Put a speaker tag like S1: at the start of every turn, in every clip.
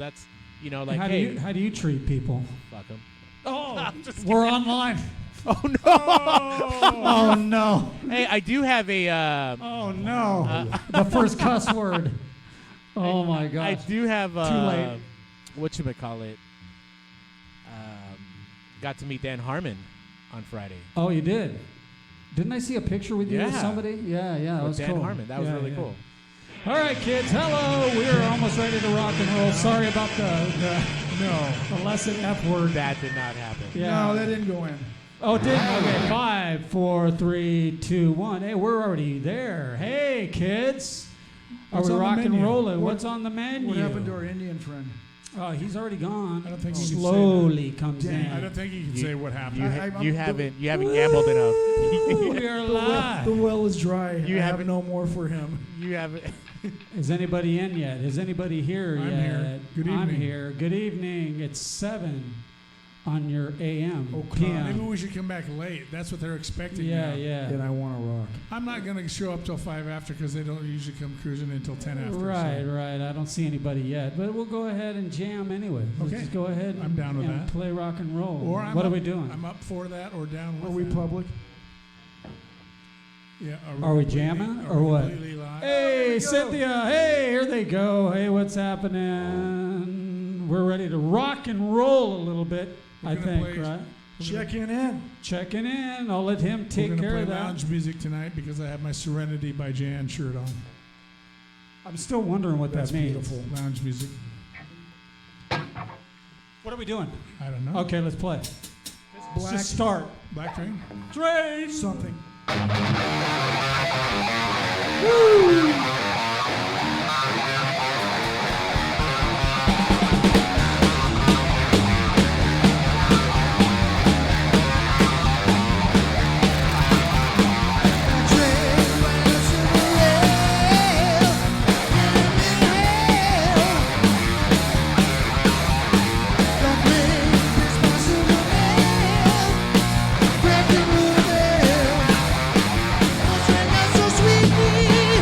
S1: That's, like,
S2: how do you treat people?
S1: fuck them.
S2: Oh, we're online.
S1: Oh, no.
S2: Oh, no.
S1: Hey, I do have a...
S2: oh, no. The first cuss word. Oh, my gosh.
S1: I do have...
S2: Too late.
S1: Whatchamacallit. Got to meet Dan Harmon on Friday.
S2: Oh, you did? Didn't I see a picture with you with somebody? Yeah, that was
S1: Dan
S2: cool.
S1: Harmon. That was really cool.
S2: All right, kids. Hello. We're almost ready to rock and roll. Sorry about the lesson F word.
S1: That did not happen.
S2: Yeah.
S3: No, that didn't go in.
S2: Oh, it didn't? Okay, 5, 4, 3, 2, 1. Hey, we're already there. Hey, kids. Are we rock and rolling? What's on the menu?
S3: What happened to our Indian friend?
S2: Oh, he's already gone.
S3: I don't think he can
S2: slowly comes in.
S3: I don't think he can say what happened.
S1: You haven't gambled enough.
S2: We are live.
S3: The well is dry.
S1: You
S3: I have
S1: haven't-
S3: no more for him.
S1: You haven't...
S2: Is anybody in yet? Is anybody here
S3: I'm
S2: yet?
S3: here. Good
S2: I'm
S3: evening.
S2: here. Good evening. It's 7 on your AM.
S3: Oh,
S2: PM.
S3: maybe we should come back late. That's what they're expecting
S2: Yeah,
S3: now.
S2: yeah.
S4: And I want to rock.
S3: I'm not going to show up till 5 after because they don't usually come cruising until 10 after.
S2: Right. I don't see anybody yet, but we'll go ahead and jam anyway. Let's
S3: Okay.
S2: just go ahead and,
S3: I'm down with
S2: and
S3: that.
S2: play rock and roll.
S3: Or I'm
S2: what
S3: up,
S2: are we doing?
S3: I'm up for that or down with
S4: Are we
S3: that.
S4: public?
S3: Yeah.
S2: Are we jamming or what?
S3: Completely live?
S2: Hey, Cynthia. Hey, here they go. Hey, what's happening? We're ready to rock and roll a little bit,
S3: We're
S2: I
S3: gonna
S2: think,
S3: play-
S2: right?
S4: Checking in.
S2: Checking in. I'll let him
S3: We're
S2: take
S3: gonna
S2: care
S3: play
S2: of that.
S3: lounge music tonight because I have my Serenity by Jan shirt on.
S2: I'm still wondering what
S3: That's
S2: that means.
S3: beautiful. Lounge music.
S2: What are we doing?
S3: I don't know.
S2: Okay, let's play. Let's
S3: Black,
S2: just start.
S3: Black Train?
S2: Train.
S3: Something.
S5: Sweetly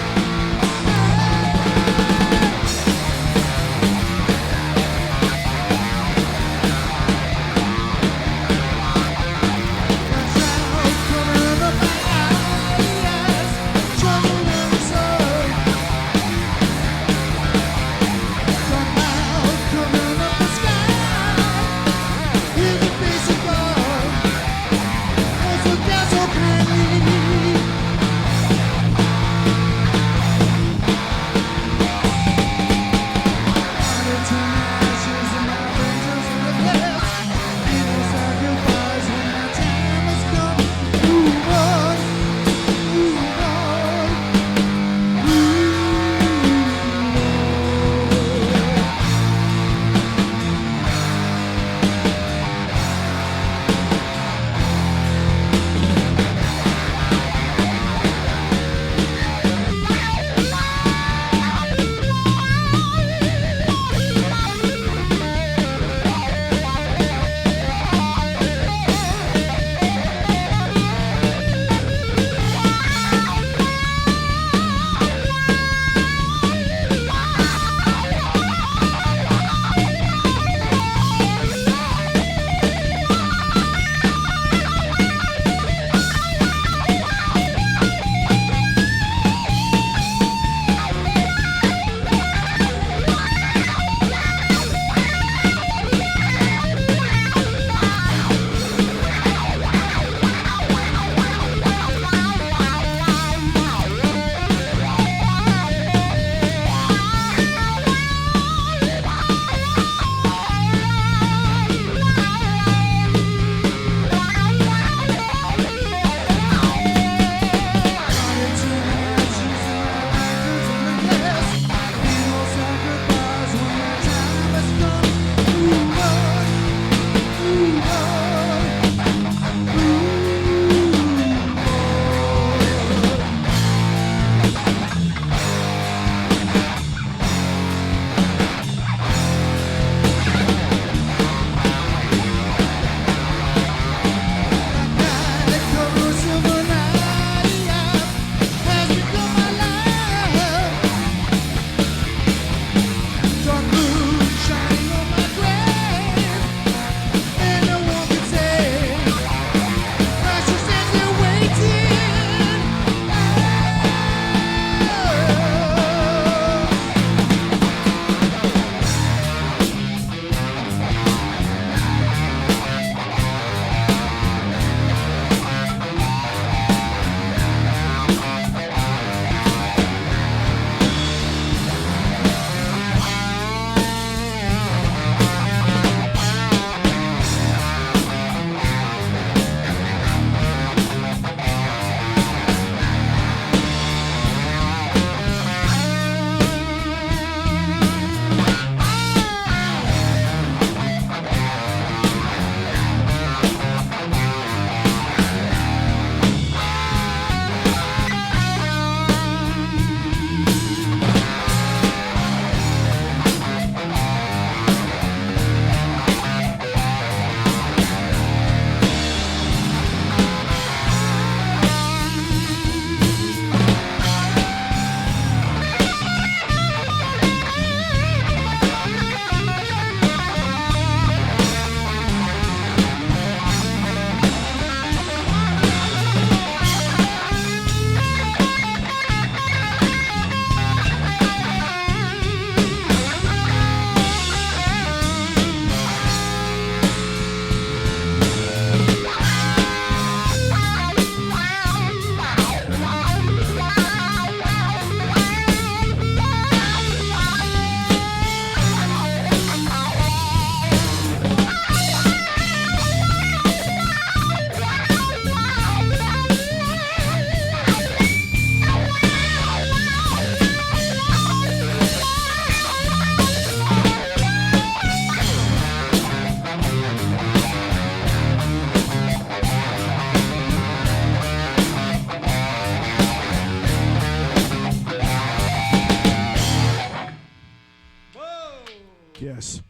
S4: Yes.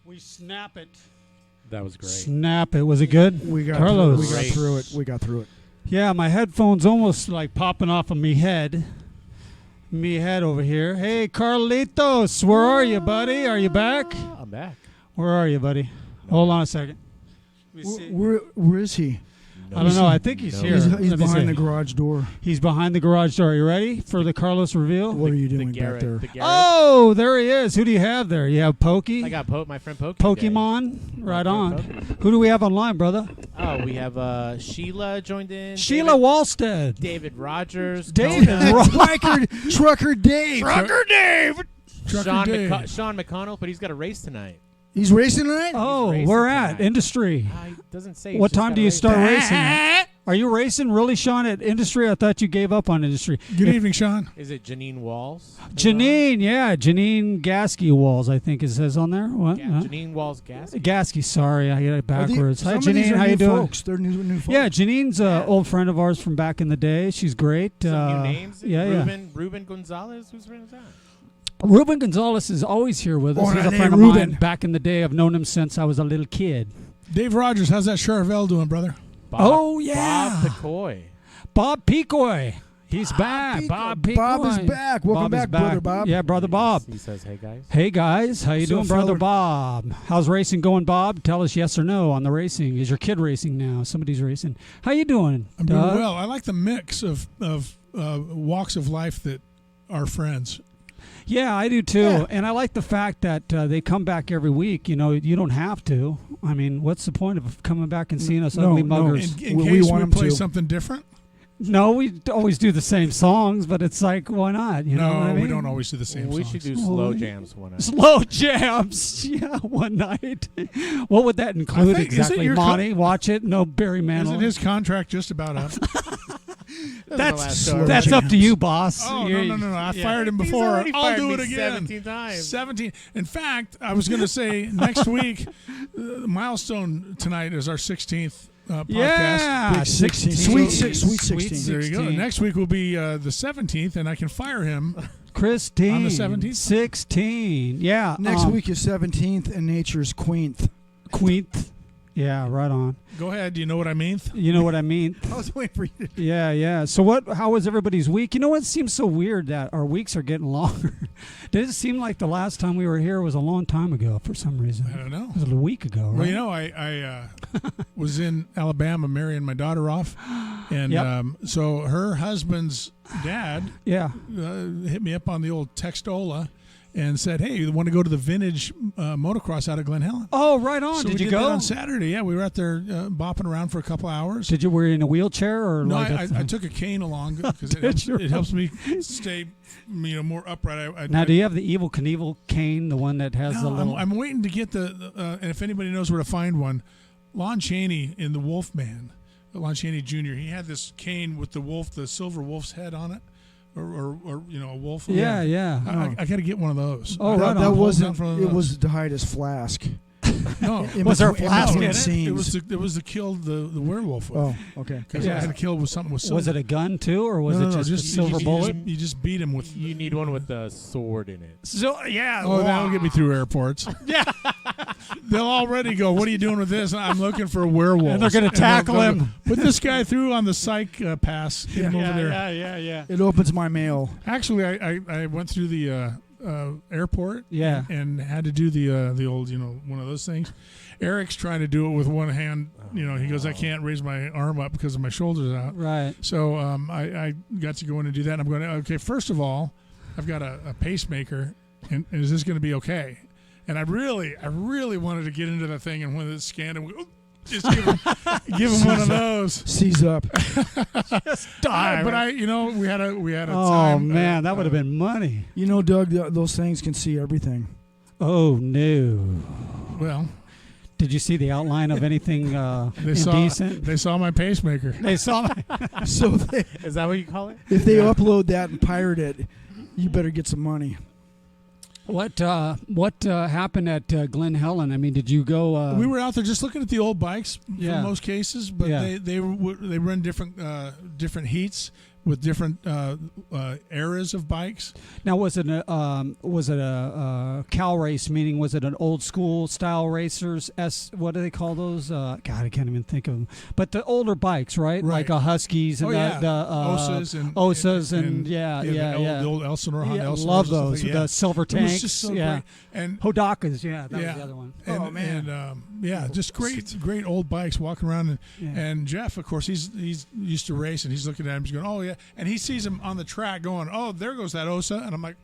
S2: We snap it.
S1: That was great.
S2: Snap it. Was it good?
S4: We got
S2: Carlos.
S4: through it. We got through it.
S2: Yeah, my headphones almost like popping off of me head. Me head over here. Hey, Carlitos, where are you, buddy? Are you back?
S1: I'm back.
S2: Where are you, buddy? Hold on a second. Let me see.
S4: Where is he?
S2: I don't know. I think he's here.
S4: He's
S2: Let me
S4: behind
S2: see.
S4: the garage door.
S2: He's behind the garage door. Are you ready for the Carlos reveal?
S4: What are you
S1: The
S4: doing back
S1: Garrett.
S4: there?
S1: The Garrett.
S2: Oh, there he is. Who do you have there? You have Pokey?
S1: I got my friend Pokey. today.
S2: Pokemon? Right
S1: friend
S2: on.
S1: Pokey.
S2: Who do we have online, brother?
S1: Oh, we have Sheila joined in.
S2: Sheila Wallstead.
S1: David Rogers.
S2: David
S1: Kona,
S4: Trucker Dave.
S3: Trucker
S1: Sean,
S3: Dave.
S1: Sean McConnell, but he's got a race tonight.
S4: He's racing tonight?
S2: Oh,
S1: racing
S2: where at?
S1: tonight.
S2: Industry.
S1: He doesn't say. he's
S2: What
S1: just
S2: time
S1: got
S2: do
S1: a
S2: you
S1: race
S2: start
S1: tonight.
S2: racing? Are you racing really, Sean, at Industry? I thought you gave up on Industry.
S3: Good evening, Sean.
S1: Is it Janine Walls?
S2: Janine, yeah. Janine Gasky Walls, I think it says on there. What?
S1: Janine Walls Gas.
S2: Gasky, sorry. I got it backwards. Hi,
S4: Some of these
S2: Janine.
S4: are
S2: How
S4: new
S2: you doing?
S4: Folks. They're new folks.
S2: Yeah, Janine's an old friend of ours from back in the day. She's great.
S1: Some new names.
S2: Yeah.
S1: Ruben Gonzalez. Whose friend is that?
S2: Ruben Gonzalez is always here with us. He's a
S4: Orale,
S2: friend of
S4: Ruben.
S2: mine back in the day. I've known him since I was a little kid.
S3: Dave Rogers, how's that Charvel doing, brother?
S2: Oh, yeah.
S1: Bob Picoy.
S2: Bob Picoy. He's back. Bob Picoy.
S4: Bob is back. Welcome
S2: Bob is
S4: back, Brother Bob.
S2: Yeah, Brother Bob.
S1: He says, "Hey guys."
S2: Hey, guys. How you
S4: So,
S2: doing, Brother
S4: feller?
S2: Bob? How's racing going, Bob? Tell us yes or no on the racing. Is your kid racing now? Somebody's racing. How you doing,
S3: I'm doing
S2: Doug?
S3: well. I like the mix of walks of life that are friends.
S2: Yeah, I do too.
S4: Yeah.
S2: And I like the fact that they come back every week. You know, you don't have to. I mean, what's the point of coming back and seeing us
S4: No,
S2: ugly
S4: no.
S2: muggers?
S3: In
S4: We
S3: case
S4: want
S3: we
S4: 'em
S3: play
S4: to.
S3: something different.
S2: No, we always do the same songs, but it's like, why not? You know what I mean?
S3: We don't always do the same
S1: We
S3: songs.
S1: should do slow jams one night.
S2: Slow jams, yeah, one night. What would that include
S3: think- isn't
S2: exactly,
S3: your
S2: Monty? Watch it. No Barry Manilow.
S3: Isn't his contract just about up?
S2: That's up to you, boss.
S3: Oh,
S2: You're-
S3: no. I
S2: yeah.
S3: fired him
S1: He's
S3: before.
S1: already
S3: I'll
S1: fired
S3: do
S1: me
S3: it again.
S1: 17 times.
S3: 17. In fact, I was going to say next week, the milestone tonight is our 16th podcast.
S2: Yeah,
S4: Big 16. Sweet 16.
S3: There you go. Next week will be the 17th, and I can fire him.
S2: Christine.
S3: On the 17th?
S2: 16. Yeah.
S4: Next week is 17th and nature's queenth.
S2: Queenth. Yeah, right on.
S3: Go ahead. Do you know what I mean?
S2: You know what I mean?
S4: I was waiting for you to.
S2: Yeah. So how was everybody's week? You know what? It seems so weird that our weeks are getting longer. Did it seem like the last time we were here was a long time ago for some reason?
S3: I don't know.
S2: It was a week ago, right?
S3: Well, you know, I was in Alabama marrying my daughter off, and
S2: Yep.
S3: so her husband's dad
S2: Yeah.
S3: hit me up on the old Textola and said, "Hey, you want to go to the vintage motocross out of Glen Helen?"
S2: Oh, right on.
S3: So
S2: did
S3: we
S2: you
S3: did that
S2: go?
S3: on Saturday? Yeah, we were out there bopping around for a couple hours.
S2: Were you in a wheelchair or
S3: No,
S2: like
S3: I took a cane along because it helps me stay, more upright.
S2: Now, do you have the Evil Knievel cane, the one that has the
S3: No,
S2: little?
S3: I'm waiting to get and if anybody knows where to find one, Lon Chaney in The Wolfman, Lon Chaney Jr., he had this cane with the silver wolf's head on it, or a wolf.
S2: Yeah.
S3: I got to get one of those.
S2: Oh, right
S4: that
S2: on.
S4: wasn't.
S3: It
S4: It was Dehida's flask.
S3: No,
S2: Was there a
S4: between-
S2: flask
S4: between
S2: in it?
S4: scenes.
S3: it was to kill the werewolf with.
S4: Oh, okay.
S3: Because I had to kill with something with silver.
S2: Was it a gun too, or was
S3: No,
S2: it just a
S3: you
S2: silver bullet?
S3: You just beat him with.
S1: You need one with a sword in it.
S2: So yeah.
S3: Oh, that'll get me through airports. Yeah. They'll already go, "What are you doing with this?" I'm looking for a werewolf.
S2: And they're gonna tackle him.
S3: Put this guy through on the psych pass. Get him over there.
S2: Yeah.
S4: It opens my mail.
S3: Actually, I went through the airport.
S2: Yeah.
S3: And had to do the old, one of those things. Eric's trying to do it with one hand. He goes, "I can't raise my arm up because of my shoulders out."
S2: Right.
S3: So I got to go in and do that. And I'm going, okay, first of all, I've got a pacemaker, and is this going to be okay? And I really wanted to get into that thing, and when it's scanned, and just give him one of those.
S4: Seize up.
S2: Just die.
S3: But we had a
S2: Oh
S3: time.
S2: man, that would have been money.
S4: You know, Doug, those things can see everything.
S2: Oh no.
S3: Well,
S2: Did you see the outline of anything indecent?
S3: They saw my pacemaker.
S2: They saw me.
S4: So
S1: Is that what you call it?
S4: if they upload that and pirate it, you better get some money.
S2: What happened at Glen Helen? I mean, did you go?
S3: We were out there just looking at the old bikes
S2: Yeah.
S3: for most cases, but
S2: Yeah.
S3: they run different heats. with different eras of bikes.
S2: Now, was it a cow race? Meaning, was it an old school style racers? What do they call those? God, I can't even think of them. But the older bikes, right? Like a Huskies and the Osas and
S3: the old Elsinore Honda.
S2: Yeah,
S3: Elsinores
S2: love those.
S3: Like,
S2: The silver tanks.
S3: It was just so great. And
S2: Hodakas, that was the other one.
S3: And just great old bikes walking around. And Jeff, of course, he's used to race, and he's looking at him. He's going, oh yeah, and he sees him on the track going, oh, there goes that Osa, and I'm like,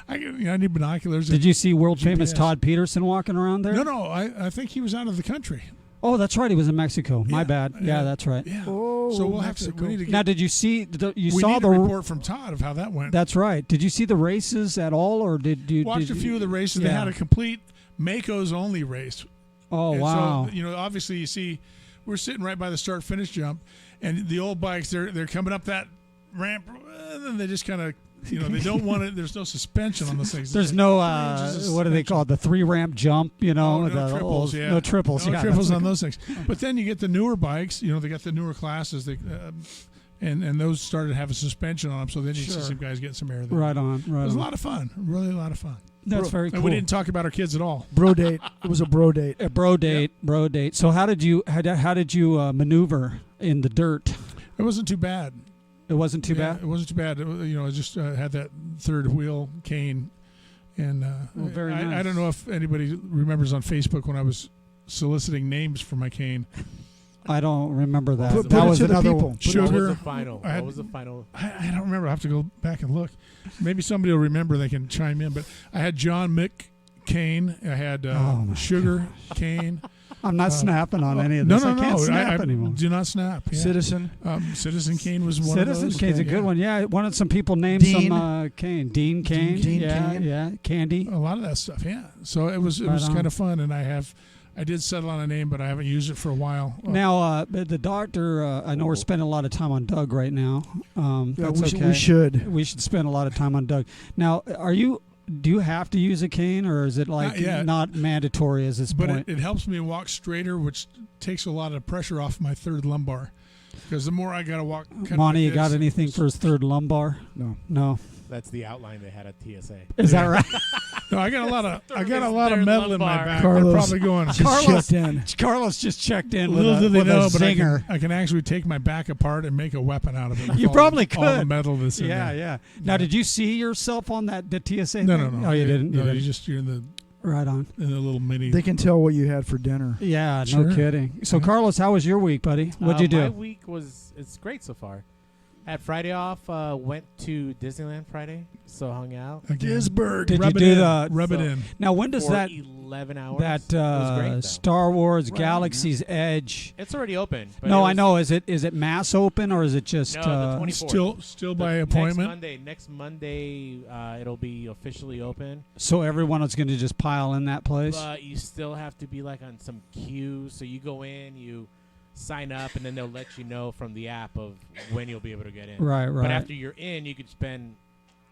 S3: I need binoculars.
S2: Did you see world famous Todd Peterson walking around there?
S3: No, I think he was out of the country.
S2: Oh, that's right. He was in Mexico. My bad. Yeah, that's right.
S3: Yeah.
S4: Oh,
S3: so we'll have to. We need to get,
S2: now, did you see?
S3: We need a report from Todd of how that went.
S2: That's right. Did you see the races at all, or did you
S3: watched a few of the races? They had a complete Mako's only race.
S2: Oh,
S3: and
S2: wow.
S3: So obviously you see, we're sitting right by the start finish jump, and the old bikes they're coming up that ramp, and then they just kind of. They don't want it. There's no suspension on those things.
S2: There's no what do they call it? The 3-ramp jump.
S3: No
S2: no
S3: triples.
S2: No triples.
S3: No triples on those things. But then you get the newer bikes. They got the newer classes. And those started having suspension on them. So then you see some guys getting some air there.
S2: Right on.
S3: It was a lot of fun. Really a lot of fun.
S2: That's very cool.
S3: And we didn't talk about our kids at all.
S4: Bro date. It was a bro date.
S2: A bro date. Yep. Bro date. So how did you maneuver in the dirt?
S3: It wasn't too bad.
S2: It wasn't too bad?
S3: It wasn't too bad. I just had that third wheel cane. And
S2: very nice.
S3: I don't know if anybody remembers on Facebook when I was soliciting names for my cane.
S2: I don't remember that.
S4: That was
S2: another
S4: one.
S3: Sugar.
S1: What was the final? What was the final?
S3: I don't remember. I have to go back and look. Maybe somebody will remember. They can chime in. But I had John McCain. I had Sugar Cane.
S2: I'm not snapping on any of this.
S3: No.
S2: I can't snap anymore.
S3: Do not snap. Yeah.
S4: Citizen
S3: Kane was one of those.
S2: Citizen Kane's a good one. Yeah, wanted some people named some Kane. Dean Kane. Yeah. Candy.
S3: A lot of that stuff. Yeah. So it was kind of fun, and I did settle on a name, but I haven't used it for a while.
S2: Now, the doctor, I know we're spending a lot of time on Doug right now.
S4: We should.
S2: We should spend a lot of time on Doug. Now, do you have to use a cane, or is it not mandatory at this point?
S3: But it helps me walk straighter, which takes a lot of pressure off my third lumbar. Because the more I got to walk.
S2: Monty, you got anything for his third lumbar?
S4: No.
S1: That's the outline they had at TSA.
S2: Is that right?
S3: No, I got a lot of metal in my back.
S4: Carlos,
S3: I'm probably going.
S2: Carlos just checked in
S3: Little
S2: with
S3: do they know,
S2: a
S3: but
S2: zinger.
S3: I can actually take my back apart and make a weapon out of it.
S2: You probably could.
S3: All the metal that's in there.
S2: Yeah. Now, did you see yourself on the TSA?
S3: No.
S2: Oh, you didn't.
S3: No, you're in the
S2: right on
S3: in the little mini.
S4: They can tell what you had for dinner.
S2: Yeah,
S3: Sure.
S2: no kidding. So, Carlos, how was your week, buddy? What'd you do?
S1: My week it's great so far. Had Friday off. Went to Disneyland Friday, so hung out.
S3: Gisberg.
S2: Did
S3: Rub
S2: you
S3: it
S2: do
S3: in. Rub it in.
S2: Now, when does
S1: for
S2: that
S1: 11 hours?
S2: that
S1: it was great,
S2: Star Wars Galaxy's Edge?
S1: It's already open. But
S2: No, I know. Is it mass open, or is it just
S1: No, the 24th.
S3: Still by appointment.
S1: Next Monday, it'll be officially open.
S2: so everyone is going to just pile in that place?
S1: But you still have to be like on some queue. So you go in, you sign up, and then they'll let you know from the app of when you'll be able to get in.
S2: Right.
S1: But after you're in, you could spend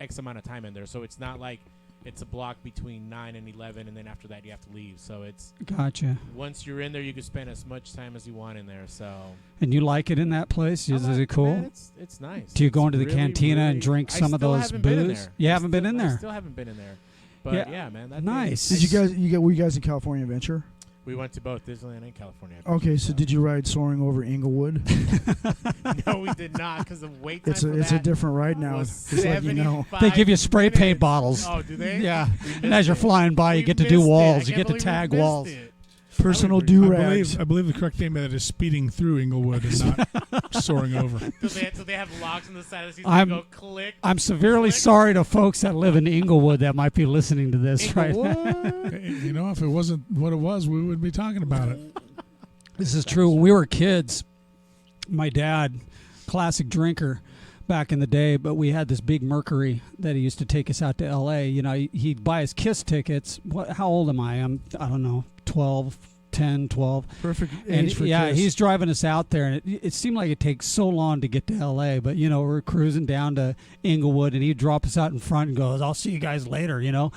S1: X amount of time in there. So it's not like it's a block between 9 and 11, and then after that you have to leave. So it's
S2: Gotcha.
S1: once you're in there, you can spend as much time as you want in there. So
S2: And you like it in that place? Is it cool?
S1: Man, it's nice.
S2: Do you go
S1: It's
S2: into the
S1: really,
S2: cantina and
S1: really-
S2: drink
S1: I
S2: some of
S1: still
S2: those
S1: haven't been in
S2: booze?
S1: there.
S2: You
S1: I
S2: haven't been in
S1: I
S2: there?
S1: still haven't been in there. But yeah, man. That
S2: Nice.
S1: thing-
S4: Were you guys in California Adventure?
S1: We went to both Disneyland and California.
S4: Okay, so did you ride soaring over Inglewood?
S1: No, we did not because the wait time
S4: It's a different ride now.
S1: was
S4: Just let you know.
S1: 75
S2: They give you spray paint
S1: minutes.
S2: bottles.
S1: Oh, do they?
S2: Yeah.
S1: We
S2: And
S1: missed
S2: as you're
S1: it.
S2: flying by, you
S1: We
S2: get to do
S1: missed it.
S2: walls.
S1: I
S2: You
S1: can't
S2: get to
S1: believe we
S2: tag
S1: missed
S2: walls.
S1: it.
S4: Personal
S1: That was pretty
S4: do-rags.
S3: I believe the correct name of that is speeding through Inglewood and not soaring over.
S1: So they have locks on the side of the seats.
S2: I'm-
S1: Go click.
S2: I'm severely
S1: click.
S2: sorry to folks that live in Inglewood that might be listening to this right now.
S3: If it wasn't what it was, we would be talking about it.
S2: This is true. When we were kids, my dad, classic drinker back in the day, but we had this big Mercury that he used to take us out to L.A. You know, he'd buy us KISS tickets. How old am I? I don't know, 12, 10, 12.
S4: Perfect
S2: And
S4: age for
S2: yeah,
S4: Kiss.
S2: he's driving us out there, and it seemed like it takes so long to get to L.A., but, you know, we're cruising down to Inglewood, and he'd drop us out in front and goes, I'll see you guys later, you know.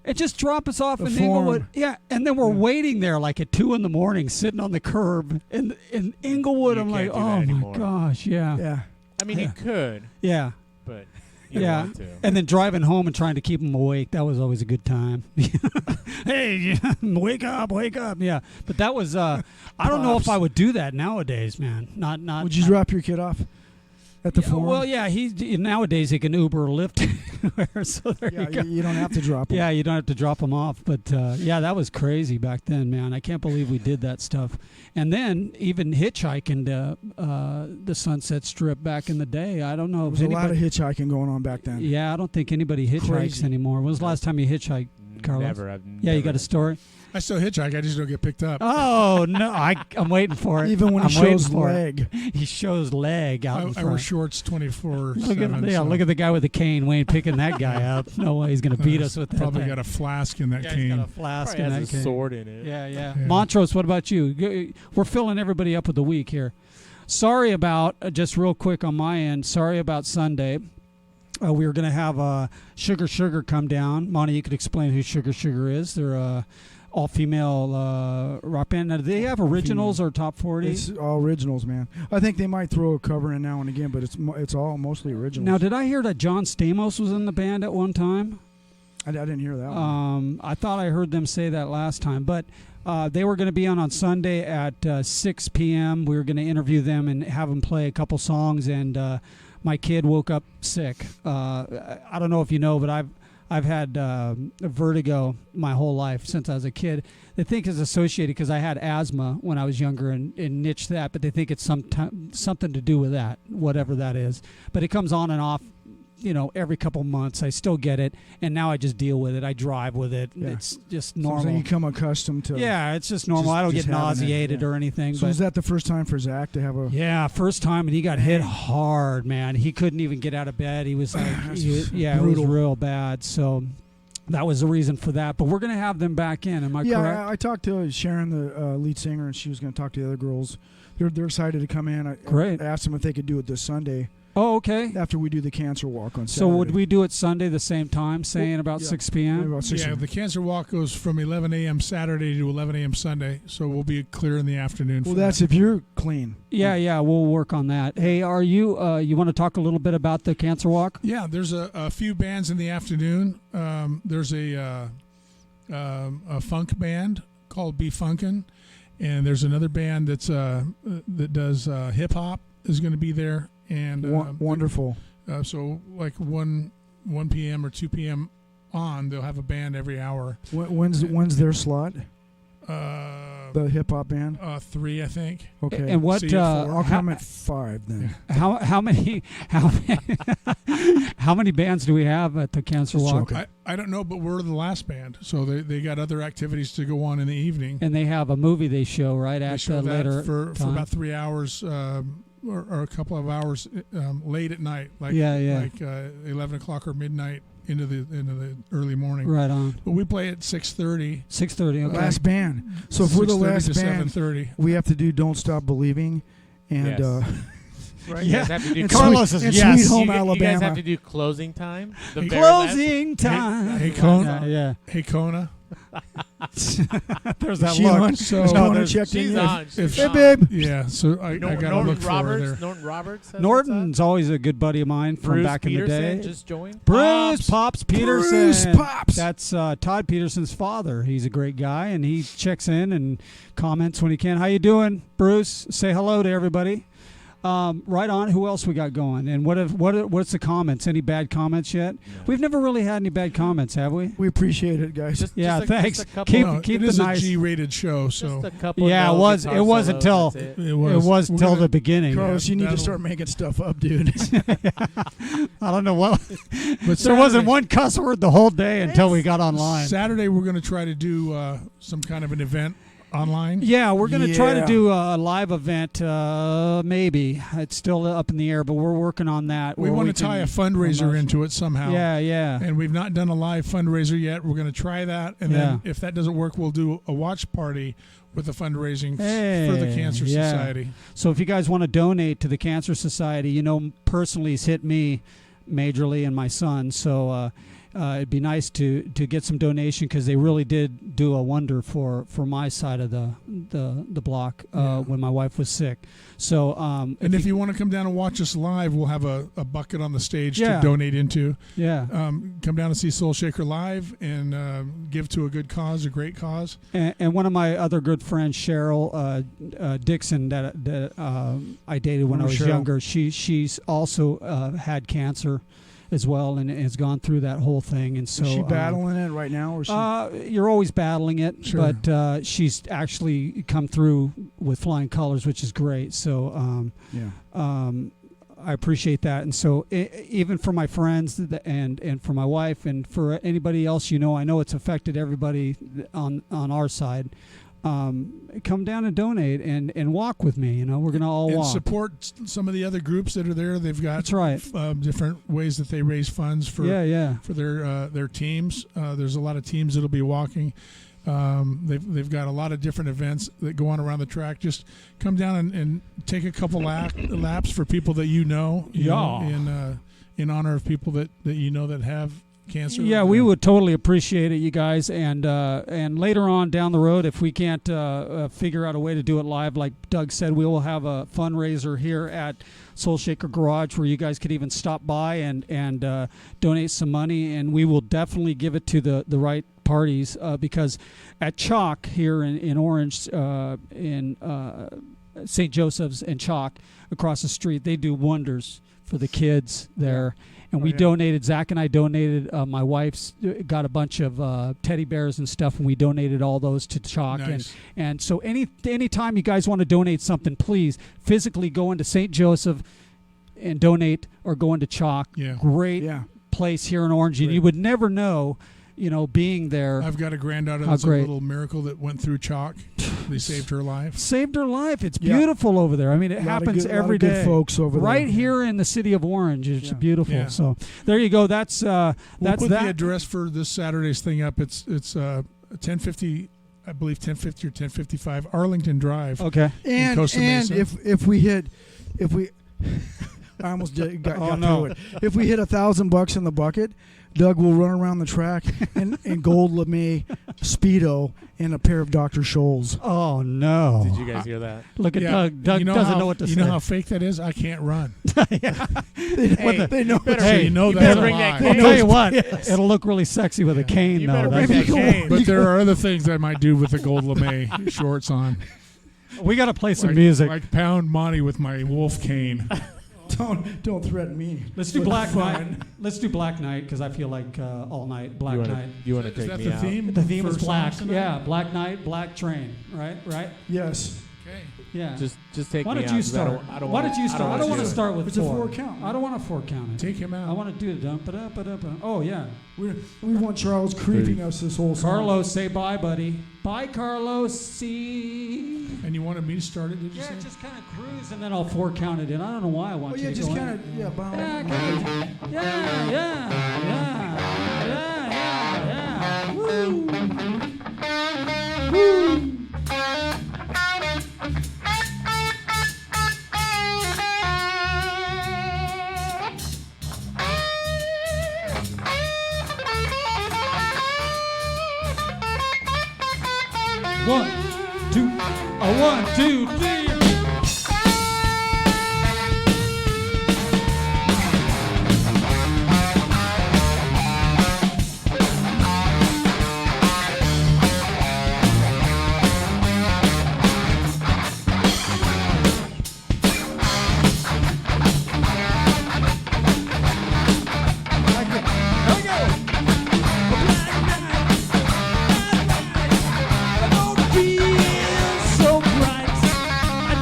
S2: It just drop us off
S4: The
S2: in
S4: form.
S2: Inglewood. Yeah, and then we're waiting there like at 2 a.m, sitting on the curb in Inglewood.
S1: You
S2: I'm
S1: can't
S2: like,
S1: do that
S2: oh, my
S1: anymore.
S2: gosh, yeah.
S4: Yeah.
S1: I mean, you could,
S2: Yeah.
S1: but you don't want to.
S2: And then driving home and trying to keep them awake, that was always a good time. Hey, wake up. Yeah. But that was, I don't know if I would do that nowadays, man. Not.
S4: Would you drop your kid off at the forum?
S2: Well, yeah, nowadays he can Uber or Lyft anywhere, so there you go.
S4: You don't have to drop him.
S2: Yeah, you don't have to drop them off. But, yeah, that was crazy back then, man. I can't believe we did that stuff. And then even hitchhiking to the Sunset Strip back in the day. I don't know.
S4: There was a lot of hitchhiking going on back then.
S2: Yeah, I don't think anybody hitchhikes
S4: Crazy.
S2: anymore. When was the last time you hitchhiked, Carlos?
S1: Never.
S2: You got a story?
S3: I still hitchhike. I just don't get picked up.
S2: Oh, no. I'm waiting for it.
S4: Even when he
S2: I'm waiting
S4: shows
S2: for it.
S4: leg.
S2: He shows leg out in
S3: I
S2: front.
S3: wear shorts 24/7.
S2: Look at the guy with the cane. Wayne picking that guy up. No way he's going to beat us with that
S3: Probably
S2: thing.
S3: got a flask in that
S2: He's
S3: cane.
S2: got a flask
S1: Probably
S2: in
S1: has
S2: that
S1: a
S2: cane.
S1: sword in it.
S2: Yeah.
S3: Yeah.
S2: Montrose, what about you? We're filling everybody up with the week here. Sorry about, just real quick on my end, sorry about Sunday. We were going to have Sugar come down. Monty, you could explain who Sugar is. They're a all-female rock band. Now, do they have originals or top 40?
S4: It's all originals, man. I think they might throw a cover in now and again, but it's all mostly originals.
S2: Now, did I hear that John Stamos was in the band at one time?
S4: I didn't hear that one.
S2: I thought I heard them say that last time, but they were going to be on Sunday at 6 p.m. We were going to interview them and have them play a couple songs, and my kid woke up sick. I don't know if you know, but I've had vertigo my whole life since I was a kid. They think it's associated because I had asthma when I was younger and niched that, but they think it's something to do with that, whatever that is. But it comes on and off, every couple months. I still get it, and now I just deal with it. I drive with it.
S4: Yeah.
S2: It's just normal.
S4: So you become accustomed to.
S2: Yeah, it's just normal. I don't
S4: just
S2: get
S4: having it,
S2: nauseated
S4: yeah.
S2: or anything.
S4: So
S2: but
S4: is that the first time for Zach to have a?
S2: yeah, first time, and he got hit hard, man. He couldn't even get out of bed. He was like, it was real bad. So that was the reason for that. But we're gonna have them back in. Am I correct?
S4: Yeah, I talked to Sharon, the lead singer, and she was going to talk to the other girls. They're excited to come in.
S2: Great.
S4: I asked them if they could do it this Sunday
S2: Oh, okay.
S4: after we do the cancer walk on Saturday.
S2: So would we do it Sunday the same time, saying about
S4: yeah.
S2: 6
S4: Maybe
S2: p.m.?
S4: about 6
S3: Yeah, the cancer walk goes from 11 a.m. Saturday to 11 a.m. Sunday, so we'll be clear in the afternoon.
S4: Well,
S3: for
S4: that's
S3: that.
S4: if you're clean.
S2: Yeah, we'll work on that. Hey, are you you want to talk a little bit about the cancer walk?
S3: Yeah, there's a few bands in the afternoon. There's a funk band called Be Funkin', and there's another band that's that does hip hop is going to be there, and
S4: Wonderful.
S3: So like 1 p.m. or 2 p.m. on, they'll have a band every hour.
S4: When's their slot?
S3: The
S4: The hip hop band.
S3: 3, I think.
S4: Okay.
S2: And what?
S3: See you at 4.
S4: I'll come at 5 then.
S2: How many how many bands do we have at the cancer
S4: Just
S2: walk?
S4: joking.
S3: I don't know, but we're the last band, so they got other activities to go on in the evening.
S2: And they have a movie they show right
S3: They
S2: at
S3: show that
S2: later
S3: for
S2: time.
S3: about 3 hours or a couple of hours late at night, like
S2: Yeah.
S3: like 11 o'clock or midnight into the early morning.
S2: Right on.
S3: But we play at 6:30.
S2: 6:30. Okay.
S4: Last band. So if we're the
S3: 6:30
S4: last
S3: to
S4: band,
S3: 7:30.
S4: we have to do "Don't Stop Believing," and
S1: Yes.
S3: Right?
S1: You guys have to do
S4: and
S2: Carlos
S4: Sweet,
S2: is
S4: and
S2: yes.
S4: Sweet Home
S1: you guys
S4: Alabama.
S1: have to do closing time. The
S3: Hey,
S1: very last-
S2: Closing time.
S3: Hey, Kona.
S2: Yeah.
S3: Hey, Kona.
S2: There's that
S4: Is she
S2: look.
S4: on?
S3: So-
S4: Is
S2: No,
S4: Kona
S2: there's-
S4: checked in
S1: She's
S4: yet?
S1: on. She's
S4: Hey,
S1: on.
S4: babe.
S3: Yeah, so I got to
S1: Norton
S3: look for her
S1: Roberts.
S3: there.
S1: Norton Roberts. says
S2: Norton's always a good buddy of mine from
S1: Bruce
S2: back
S1: Peterson
S2: in the day.
S1: just joined.
S2: Bruce Pops Peterson.
S4: Bruce Pops.
S2: That's Todd Peterson's father. He's a great guy, and he checks in and comments when he can. How you doing, Bruce? Say hello to everybody. Right on. Who else we got going? And what's the comments? Any bad comments yet?
S1: No.
S2: We've never really had any bad comments, have we?
S4: We appreciate it, guys.
S1: Just
S2: Yeah,
S1: just
S2: thanks.
S1: Just a couple,
S2: Keep-
S3: No,
S2: keep
S3: it is
S2: the
S3: a
S2: nice-
S3: G-rated show, so
S1: just a couple.
S2: Yeah,
S1: no
S2: it was.
S1: guitar
S2: It was
S1: solos,
S2: until
S1: that's it.
S3: it
S2: it
S3: was.
S2: was
S3: We're
S2: till
S3: gonna-
S2: the beginning.
S4: Carlos, you need to
S3: that'll-
S4: start making stuff up, dude.
S2: I don't know what.
S3: But
S2: There wasn't
S3: Saturday-
S2: one cuss word the whole day until we got online.
S3: Saturday, we're going to try to do some kind of an event online.
S2: Yeah, we're going to try to
S4: Yeah.
S2: do a live event. Maybe it's still up in the air, but we're working on that.
S3: We
S2: where
S3: want to tie a
S2: can
S3: fundraiser
S2: promote-
S3: into it somehow.
S2: Yeah.
S3: And we've not done a live fundraiser yet. We're going to try that, and then
S2: Yeah.
S3: if that doesn't work, we'll do a watch party with the fundraising
S2: Hey,
S3: for the Cancer
S2: yeah.
S3: Society.
S2: So if you guys want to donate to the Cancer Society, personally, it's hit me majorly and my son. So it'd be nice to get some donation, because they really did do a wonder for my side of the block when my wife was sick. So
S3: and if you want to come down and watch us live, we'll have a bucket on the stage
S2: Yeah.
S3: to donate into.
S2: Yeah.
S3: Come down and see Soul Shaker live and give to a good cause, a great cause.
S2: And one of my other good friends, Cheryl Dixon, that I dated when I was
S4: Cheryl.
S2: younger, she's also had cancer as well, and has gone through that whole thing. And so
S4: Is she battling it right now, or is she?
S2: you're always battling it,
S3: Sure.
S2: but she's actually come through with flying colors, which is great. So I appreciate that. And so even for my friends and for my wife and for anybody else, I know it's affected everybody on our side. Come down and donate and walk with me. We're going to all
S3: And
S2: walk.
S3: support some of the other groups that are there. They've got
S2: That's right.
S3: Different ways that they raise funds for for their teams. There's a lot of teams that'll be walking. They've got a lot of different events that go on around the track. Just come down and take a couple laps for people that you know in honor of people that that have cancer.
S2: Yeah, we would totally appreciate it, you guys. And later on down the road, if we can't figure out a way to do it live, like Doug said, we will have a fundraiser here at Soul Shaker Garage where you guys could even stop by and donate some money, and we will definitely give it to the right parties, because at Chalk here in Orange, in St. Joseph's and Chalk across the street, they do wonders for the kids there. And we donated, Zach and I donated, my wife's got a bunch of teddy bears and stuff, and we donated all those to Chalk.
S3: Nice.
S2: And so anytime you guys want to donate something, please physically go into St. Joseph and donate, or go into Chalk.
S3: Yeah.
S2: Great place here in Orange. And you would never know, being there.
S3: I've got a granddaughter
S2: How
S3: that's
S2: great.
S3: a little miracle that went through Chalk. They saved her life.
S2: Saved her life. It's beautiful over there. I mean, it happens every day.
S4: Good folks over there.
S2: Right here in the city of Orange. It's beautiful.
S3: Yeah.
S2: So there you go. That's
S3: We'll put
S2: that.
S3: the address for this Saturday's thing up. It's 1050, I believe 1050 or 1055 Arlington Drive.
S2: Okay.
S3: in Costa Mesa.
S4: if we I almost got through it. If we hit $1,000 in the bucket, Doug will run around the track in gold lame Speedo and a pair of Dr. Scholl's.
S2: Oh no!
S1: Did you guys hear that?
S2: Look at
S3: Yeah.
S2: Doug. Doug
S3: You know
S2: doesn't
S3: how-
S2: know what to say.
S3: You know how fake that is? I can't run.
S4: They know.
S2: Hey,
S3: you know
S1: you
S3: that's
S1: better
S3: a
S1: bring
S3: lie.
S1: that
S2: I'll
S1: cane.
S2: tell you what. It'll look really sexy with a cane,
S1: You
S2: though.
S1: better bring
S2: That's-
S1: that cane.
S3: But there are other things I might do with the gold lame shorts on.
S2: we got to play some
S3: Like-
S2: music.
S3: Like pound Monty with my wolf cane.
S4: Don't threaten me.
S2: Let's do
S4: With
S2: Black
S4: fun.
S2: Night. Let's do Black Night, because I feel like all night Black Night.
S1: You want to
S3: Is
S1: take
S3: that
S1: me
S3: the
S1: out?
S3: theme?
S2: The theme
S3: for
S2: is black.
S3: songs tonight?
S2: Yeah, Black Night, Black Train. Right.
S4: Yes.
S3: Okay.
S2: Yeah.
S1: Just take
S2: Why
S1: me
S2: don't
S1: out.
S2: you
S1: 'cause I
S2: start?
S1: don't
S2: Why
S1: wanna-
S2: don't you start? I don't
S1: wanna
S2: want to
S1: do it.
S2: start with
S4: It's a
S2: 4.
S4: 4 count.
S2: I don't want a 4 count.
S3: Take him out.
S2: I want to do the dump it up. Oh yeah.
S4: We want Charles creeping us this whole song.
S2: Carlos, say bye, buddy. Bye, Carlos. See.
S3: And you wanted me to start it, did you
S2: Yeah,
S3: say?
S2: just kind of cruise, and then I'll 4 count it in. I don't know why I want
S4: Oh
S2: you
S4: yeah,
S2: to
S4: just
S2: go
S4: kind
S2: in.
S4: of bow.
S2: Yeah, yeah. Woo. Woo. One, two, 1, 2, 3. So bright, I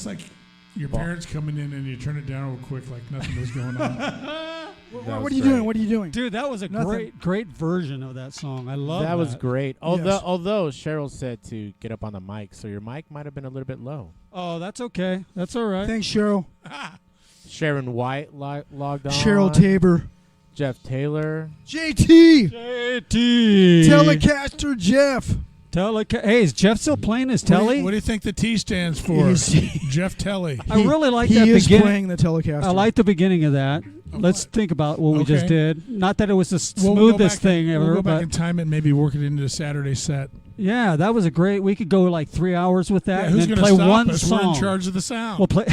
S3: like your parents coming in and you turn it down real quick like nothing was going on.
S4: What are you doing? What are you doing?
S2: Dude, that was a great version of that song. I love that.
S1: That was great. Although
S4: Yes.
S1: although Cheryl said to get up on the mic, so your mic might have been a little bit low.
S2: Oh, that's okay. That's all right.
S4: Thanks, Cheryl.
S1: Sharon White logged on.
S4: Cheryl Tabor.
S1: Jeff Taylor.
S4: JT.
S2: JT.
S4: Telecaster Jeff.
S2: Hey, is Jeff still playing his telly?
S3: What do you think the T stands for? Jeff Telly.
S2: I really like
S4: he
S2: that
S4: is
S2: beginning.
S4: playing the Telecaster.
S2: I like the beginning of that. Let's think about what we just did. Not that it was the smoothest thing ever,
S3: We'll go back
S2: but
S3: in time and maybe work it into a Saturday set.
S2: yeah, that was a great. We could go like 3 hours with that,
S3: Yeah,
S2: and
S3: who's
S2: then
S3: going to
S2: play
S3: stop
S2: one
S3: us?
S2: song.
S3: We're in charge of the sound.
S2: We'll play.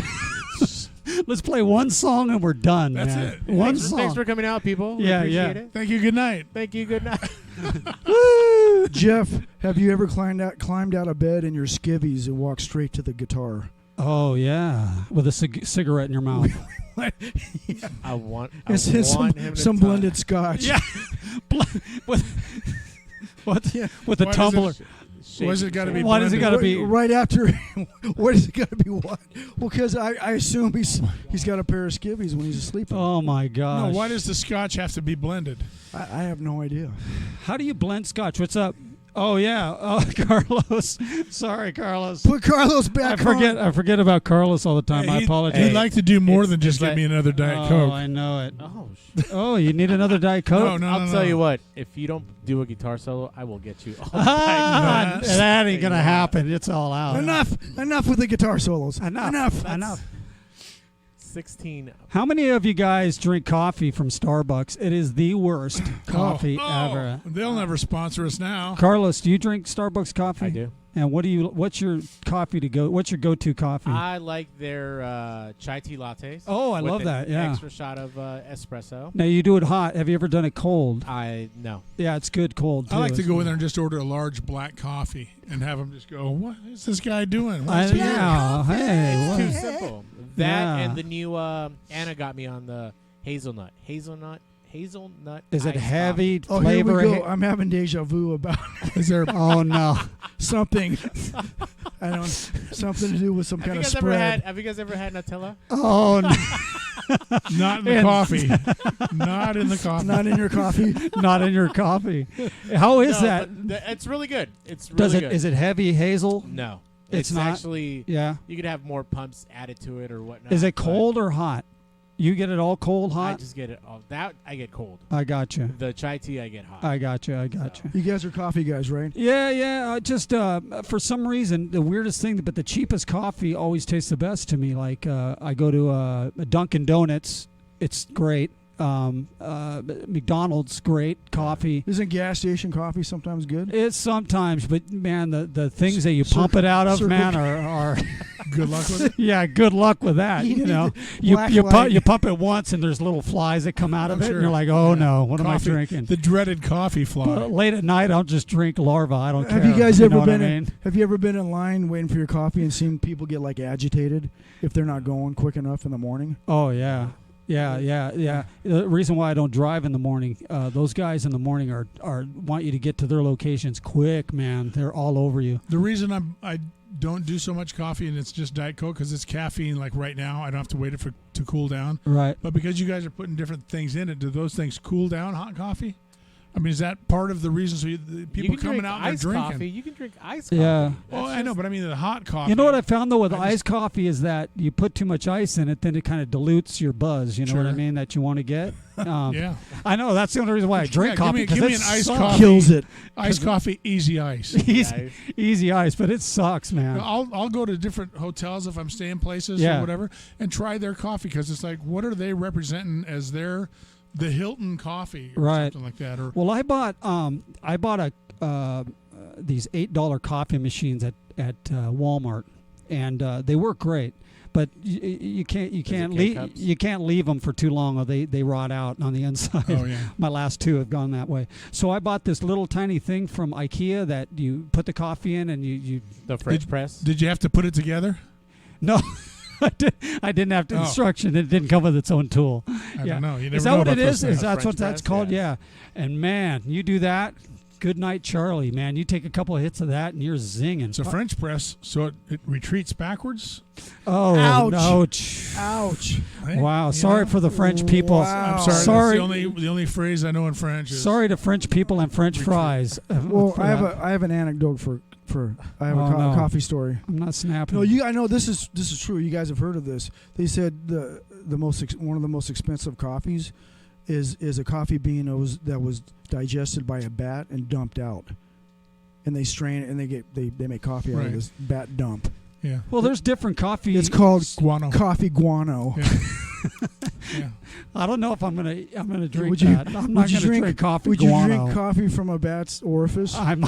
S2: Let's play one song and we're done.
S3: That's
S2: man.
S3: it.
S2: One
S1: Thanks
S2: song.
S1: for coming out, people. We
S2: Yeah,
S1: appreciate
S2: yeah.
S1: it.
S3: Thank you. Good night.
S1: Thank you. Good night.
S2: Woo!
S4: Jeff, have you ever climbed out of bed in your skivvies and walked straight to the guitar?
S2: Oh yeah, with a cigarette in your mouth.
S1: I want
S4: It's
S1: him
S4: some
S1: to
S4: blended scotch.
S2: Yeah. with what?
S4: Yeah.
S2: With a
S3: Why does
S2: tumbler.
S3: Why does it gotta be
S2: Why does it gotta be?
S4: Right after? What is it got to be? What? Well, because I assume he's got a pair of skivvies when he's asleep.
S2: Oh my gosh.
S3: No, why does the scotch have to be blended?
S4: I have no idea.
S2: How do you blend scotch? What's up? Oh yeah. Oh, Carlos. Sorry, Carlos.
S4: Put Carlos back.
S2: I forget about Carlos all the time. I apologize.
S3: He'd like to do more
S1: It's-
S3: than just
S1: it's
S3: give
S1: like-
S3: me another Diet
S2: Oh,
S3: Coke.
S2: I know it.
S1: Oh,
S2: Oh, you need another Diet Coke?
S3: No,
S1: I'll tell you what. If you don't do a guitar solo, I will get you. All
S2: Ah,
S3: No.
S2: that ain't gonna happen. It's all out.
S4: Enough with the guitar solos.
S2: Enough.
S1: 16.
S2: How many of you guys drink coffee from Starbucks? It is the worst coffee ever.
S3: They'll never sponsor us now.
S2: Carlos, do you drink Starbucks coffee?
S1: I do.
S2: And what's your coffee to go? What's your go-to coffee?
S1: I like their chai tea lattes.
S2: Oh, I
S1: with
S2: love
S1: an
S2: that, yeah.
S1: Extra shot of espresso.
S2: Now you do it hot. Have you ever done it cold?
S1: No.
S2: Yeah, it's good cold too.
S3: I like to go in there and just order a large black coffee and have them just go, what is this guy doing?
S2: I
S3: What's he doing?"
S2: know. Hey,
S1: It's
S2: what?
S1: too simple. That
S2: Yeah.
S1: and the new Anna got me on the hazelnut. Hazelnut
S2: Is it
S1: iced
S2: heavy
S4: Oh,
S2: flavor?
S4: here we go. I'm having deja vu about
S3: Is there
S2: Oh no.
S4: something. I don't. Something to do with some kind of spread.
S1: Have you guys ever had Nutella?
S2: Oh no.
S3: not in the coffee? Not in the coffee.
S4: Not in your coffee.
S2: Not in your coffee. How is
S1: No,
S2: that?
S1: but it's really good. It's really
S2: Does it?
S1: good.
S2: Is it heavy hazel?
S1: No.
S2: It's not?
S1: actually.
S2: Yeah.
S1: You could have more pumps added to it or whatnot.
S2: Is it
S1: but
S2: cold or hot? You get it all cold,
S1: I
S2: hot?
S1: just get it all. That I get cold.
S2: I got you.
S1: The chai tea I get hot.
S2: I got you.
S4: You guys are coffee guys, right?
S2: Yeah. Just for some reason, the weirdest thing, but the cheapest coffee always tastes the best to me. Like I go to a Dunkin' Donuts, it's great. McDonald's, great coffee.
S4: Isn't gas station coffee sometimes good?
S2: It's sometimes, but man, the things that you pump it out of, man, are
S3: Good luck with it.
S2: yeah. Good luck with that.
S4: You
S2: You
S4: need
S2: know,
S4: the black
S2: you
S4: light.
S2: pump it once, and there's little flies that come out of
S3: I'm
S2: it,
S3: sure.
S2: and you're like, oh no, what am I
S3: Coffee-
S2: drinking?
S3: The dreaded coffee fly.
S2: But late at night, I'll just drink larva. I don't care.
S4: Have you guys
S2: know
S4: ever
S2: what I
S4: been?
S2: mean?
S4: Have you ever been in line waiting for your coffee and seen people get like agitated if they're not going quick enough in the morning?
S2: Oh yeah. Yeah. The reason why I don't drive in the morning, those guys in the morning are want you to get to their locations quick, man. They're all over you.
S3: The reason I don't do so much coffee and it's just Diet Coke because it's caffeine. Like right now, I don't have to wait for to cool down.
S2: Right.
S3: But because you guys are putting different things in it, do those things cool down hot coffee? I mean, is that part of the reason? So the
S1: You
S3: people
S1: can
S3: coming
S1: drink
S3: out and they're
S1: iced
S3: drinking.
S1: coffee. You can drink iced coffee.
S2: Yeah.
S3: Well,
S1: That's
S3: I know,
S1: just-
S3: but I mean the hot coffee.
S2: You know what I found though with
S3: I just-
S2: iced coffee is that you put too much ice in it, then it kind of dilutes your buzz. You know what I
S3: Sure.
S2: mean? That you want to get.
S3: Yeah.
S2: I know that's the only reason why I drink
S3: Yeah,
S2: coffee.
S3: give me
S2: 'cause
S3: an
S2: it
S3: iced
S2: sucks.
S3: coffee.
S4: Kills it.
S3: Iced coffee, easy ice.
S2: easy, easy ice, but it sucks, man.
S3: I'll go to different hotels if I'm staying places
S2: Yeah.
S3: or whatever and try their coffee because it's like, what are they representing as the Hilton coffee or
S2: Right.
S3: something like that? Or
S2: Well, I bought these $8 coffee machines at Walmart, and they work great. But you can't
S1: K-cups?
S2: you can't leave them for too long, or they rot out on the inside.
S3: Oh, yeah.
S2: My last two have gone that way. So I bought this little tiny thing from IKEA that you put the coffee in, and you
S1: The French press.
S3: did you have to put it together?
S2: no. I didn't have the
S3: Oh.
S2: instruction. It didn't come with its own tool.
S3: I
S2: Yeah.
S3: don't know. You never
S2: Is that
S3: know
S2: what
S3: about
S2: it
S3: those
S2: is?
S3: things.
S2: Is that what
S1: French
S2: that's
S1: press?
S2: called?
S1: Yes.
S2: Yeah. And man, you do that, Good night, Charlie. Man, you take a couple of hits of that and you're zinging.
S3: It's a French press, so it retreats backwards.
S2: Oh,
S4: Ouch. Ouch.
S3: Right?
S2: Wow.
S3: You
S2: Sorry
S3: know?
S2: for the French people.
S4: Wow.
S3: I'm sorry.
S2: Sorry.
S3: That's the only phrase I know in French is
S2: Sorry to French people and French fries.
S4: Well,
S2: for
S4: I
S2: that.
S4: have an anecdote for I have
S2: Oh,
S4: a
S2: no.
S4: coffee story.
S2: I'm not snapping.
S4: No, I know this is true. You guys have heard of this. They said one of the most expensive coffees is a coffee bean that was digested by a bat and dumped out, and they strain it and they make coffee out of
S3: Right.
S4: this bat dump.
S3: yeah.
S2: Well, there's different coffee.
S4: It's called
S3: Guano.
S4: coffee guano.
S3: Yeah. Yeah.
S2: I don't know if I'm gonna drink
S4: Would you-
S2: that. I'm
S4: would
S2: not
S4: you
S2: gonna drink coffee
S4: Would you
S2: guano.
S4: drink coffee from a bat's orifice?
S2: I'm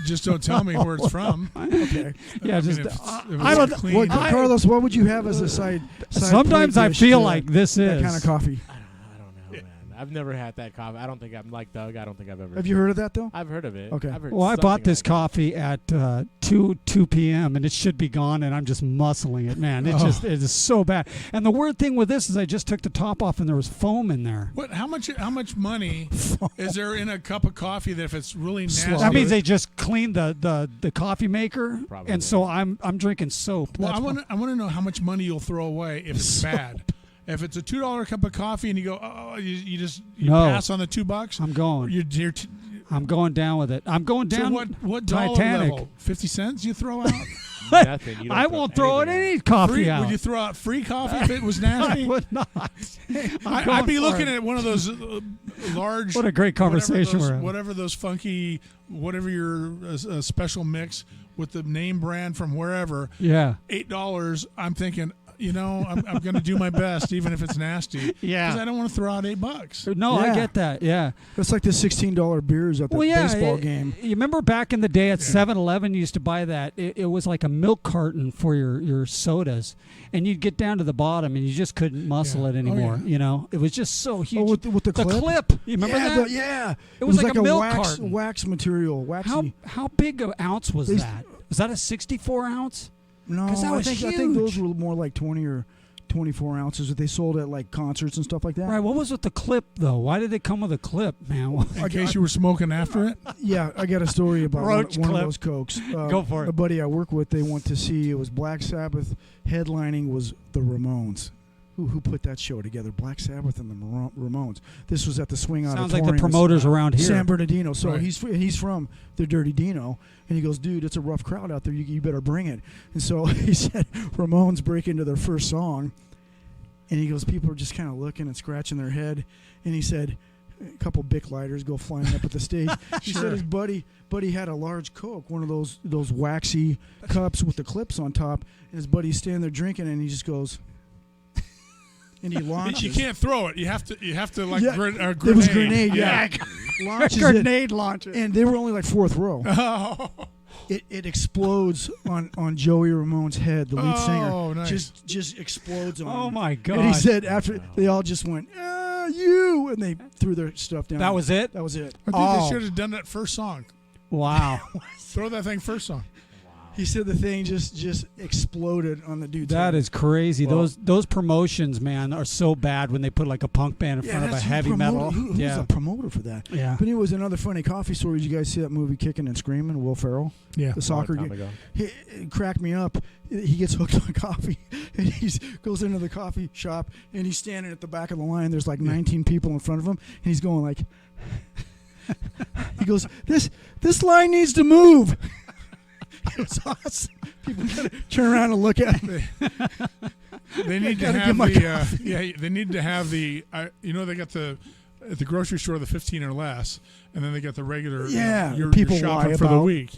S3: Just don't tell me where it's from.
S4: Okay.
S2: yeah.
S3: I
S2: Just
S3: mean, if
S2: I
S3: it's
S2: don't.
S3: clean,
S4: What,
S2: I-
S4: Carlos, what would you have as a side
S2: Sometimes
S4: plate
S2: I
S4: dish
S2: feel
S4: to
S2: like this
S4: that
S2: is
S4: kind of coffee?
S1: I don't know, man. I've never had that coffee. I don't think I'm like Doug. I don't think I've ever.
S4: Have you heard of that though?
S1: I've heard of it.
S4: Okay.
S1: I've heard
S2: Well, I bought
S1: something
S2: this
S1: like
S2: coffee at 2 p.m. and it should be gone, and I'm just muscling it, man. It is so bad. And the weird thing with this is I just took the top off and there was foam in there.
S3: What? How much money is there in a cup of coffee that if it's really nasty?
S4: Slop.
S2: That means they just cleaned the coffee maker,
S1: Probably.
S2: and so I'm drinking soap.
S3: Well,
S2: That's
S3: I want to know how much money you'll throw away if it's bad. If it's a $2 cup of coffee and you go, you
S2: No.
S3: pass on the $2.
S2: I'm going.
S3: You're
S2: I'm going down with it. I'm going
S3: so
S2: down.
S3: what dollar
S2: Titanic.
S3: level? 50 cents you throw out?
S1: Nothing. You don't
S2: I won't throw
S1: anything
S2: any
S1: out.
S2: coffee
S3: Free,
S2: out.
S3: would you throw out free coffee if it was
S2: I
S3: nasty?
S2: would not.
S3: I'd be looking at one of those large.
S2: What a great conversation we're having.
S3: Whatever those funky, whatever your special mix with the name brand from wherever.
S2: Yeah.
S3: $8. I'm thinking, I'm going to do my best, even if it's nasty.
S2: Yeah.
S3: Because I don't want to throw out $8.
S2: No, I
S4: Yeah.
S2: get that. Yeah.
S4: It's like the $16 beers at the
S2: Well, yeah.
S4: baseball game.
S2: You remember back in the day at
S3: Yeah.
S2: 7-Eleven, you used to buy that. It was like a milk carton for your sodas, and you'd get down to the bottom, and you just couldn't muscle
S3: Yeah.
S2: it anymore.
S3: Oh, yeah.
S2: It was just so huge.
S4: Oh, with the clip?
S2: You remember
S4: yeah,
S2: that?
S4: yeah.
S2: It was like a milk
S4: wax,
S2: carton.
S4: wax material. Waxy.
S2: How big an ounce was
S4: They-
S2: that? Was that a 64 ounce?
S4: No,
S2: 'Cause that was
S4: I think those
S2: huge.
S4: were more like 20 or 24 ounces that they sold at like concerts and stuff like that.
S2: Right. What was with the clip though? Why did it come with a clip, man?
S3: In case you were smoking after it.
S4: Yeah, I got a story about
S2: Roach
S4: one of
S2: clip.
S4: those Cokes.
S2: Go for it.
S4: A buddy I work with, they went to see, it was Black Sabbath. Headlining was the Ramones. Who put that show together? Black Sabbath and the Ramones. This was at the Swing
S2: Sounds
S4: Auditorium.
S2: like the promoters around here.
S4: San Bernardino. So
S3: Right.
S4: he's from the Dirty Dino, and he goes, dude, it's a rough crowd out there. You better bring it. And so he said, Ramones break into their first song, and he goes, people are just kind of looking and scratching their head, and he said, a couple Bic lighters go flying up at the stage. He
S3: Sure.
S4: said his buddy had a large Coke, one of those waxy cups with the clips on top, and his buddy's standing there drinking, and he just goes. And he launches.
S3: You can't throw it. You have to like
S4: Yeah,
S3: grenade.
S4: It was grenade, yeah. Launches it,
S2: Grenade launcher.
S4: and they were only like fourth row.
S3: Oh,
S4: It explodes on Joey Ramone's head, the lead singer.
S3: Oh, nice.
S4: Just explodes on
S2: Oh
S4: him.
S2: my god.
S4: And he said after they all just went, you, and they threw their stuff down.
S2: that was it?
S4: That was it.
S3: I think
S2: Oh.
S3: they should have done that first song.
S2: Wow.
S3: Throw that thing first song.
S4: He said the thing just exploded on the dude's
S2: That
S4: head.
S2: is crazy.
S1: Well-
S2: Those promotions, man, are so bad when they put like a punk band in front of a
S4: that's
S2: heavy
S4: who
S2: metal.
S4: promoted- Who was
S2: Yeah.
S4: the promoter for that?
S2: Yeah.
S4: But it was another funny coffee story. Did you guys see that movie Kicking and Screaming? Will Ferrell,
S3: Yeah.
S4: the soccer
S1: Long
S4: game.
S1: time ago.
S4: It cracked me up. He gets hooked on coffee, and he goes into the coffee shop, and he's standing at the back of the line. There's like 19 people in front of him, and he's going like, he goes, this line needs to move. It was awesome. People gotta turn around and look at him.
S3: They need to
S4: gotta
S3: have
S4: get my
S3: the they need to have the they got the at the grocery store the 15 or less, and then they got the regular
S4: Yeah,
S3: you're
S4: people
S3: shopping
S4: lie
S3: for the
S4: about.
S3: week.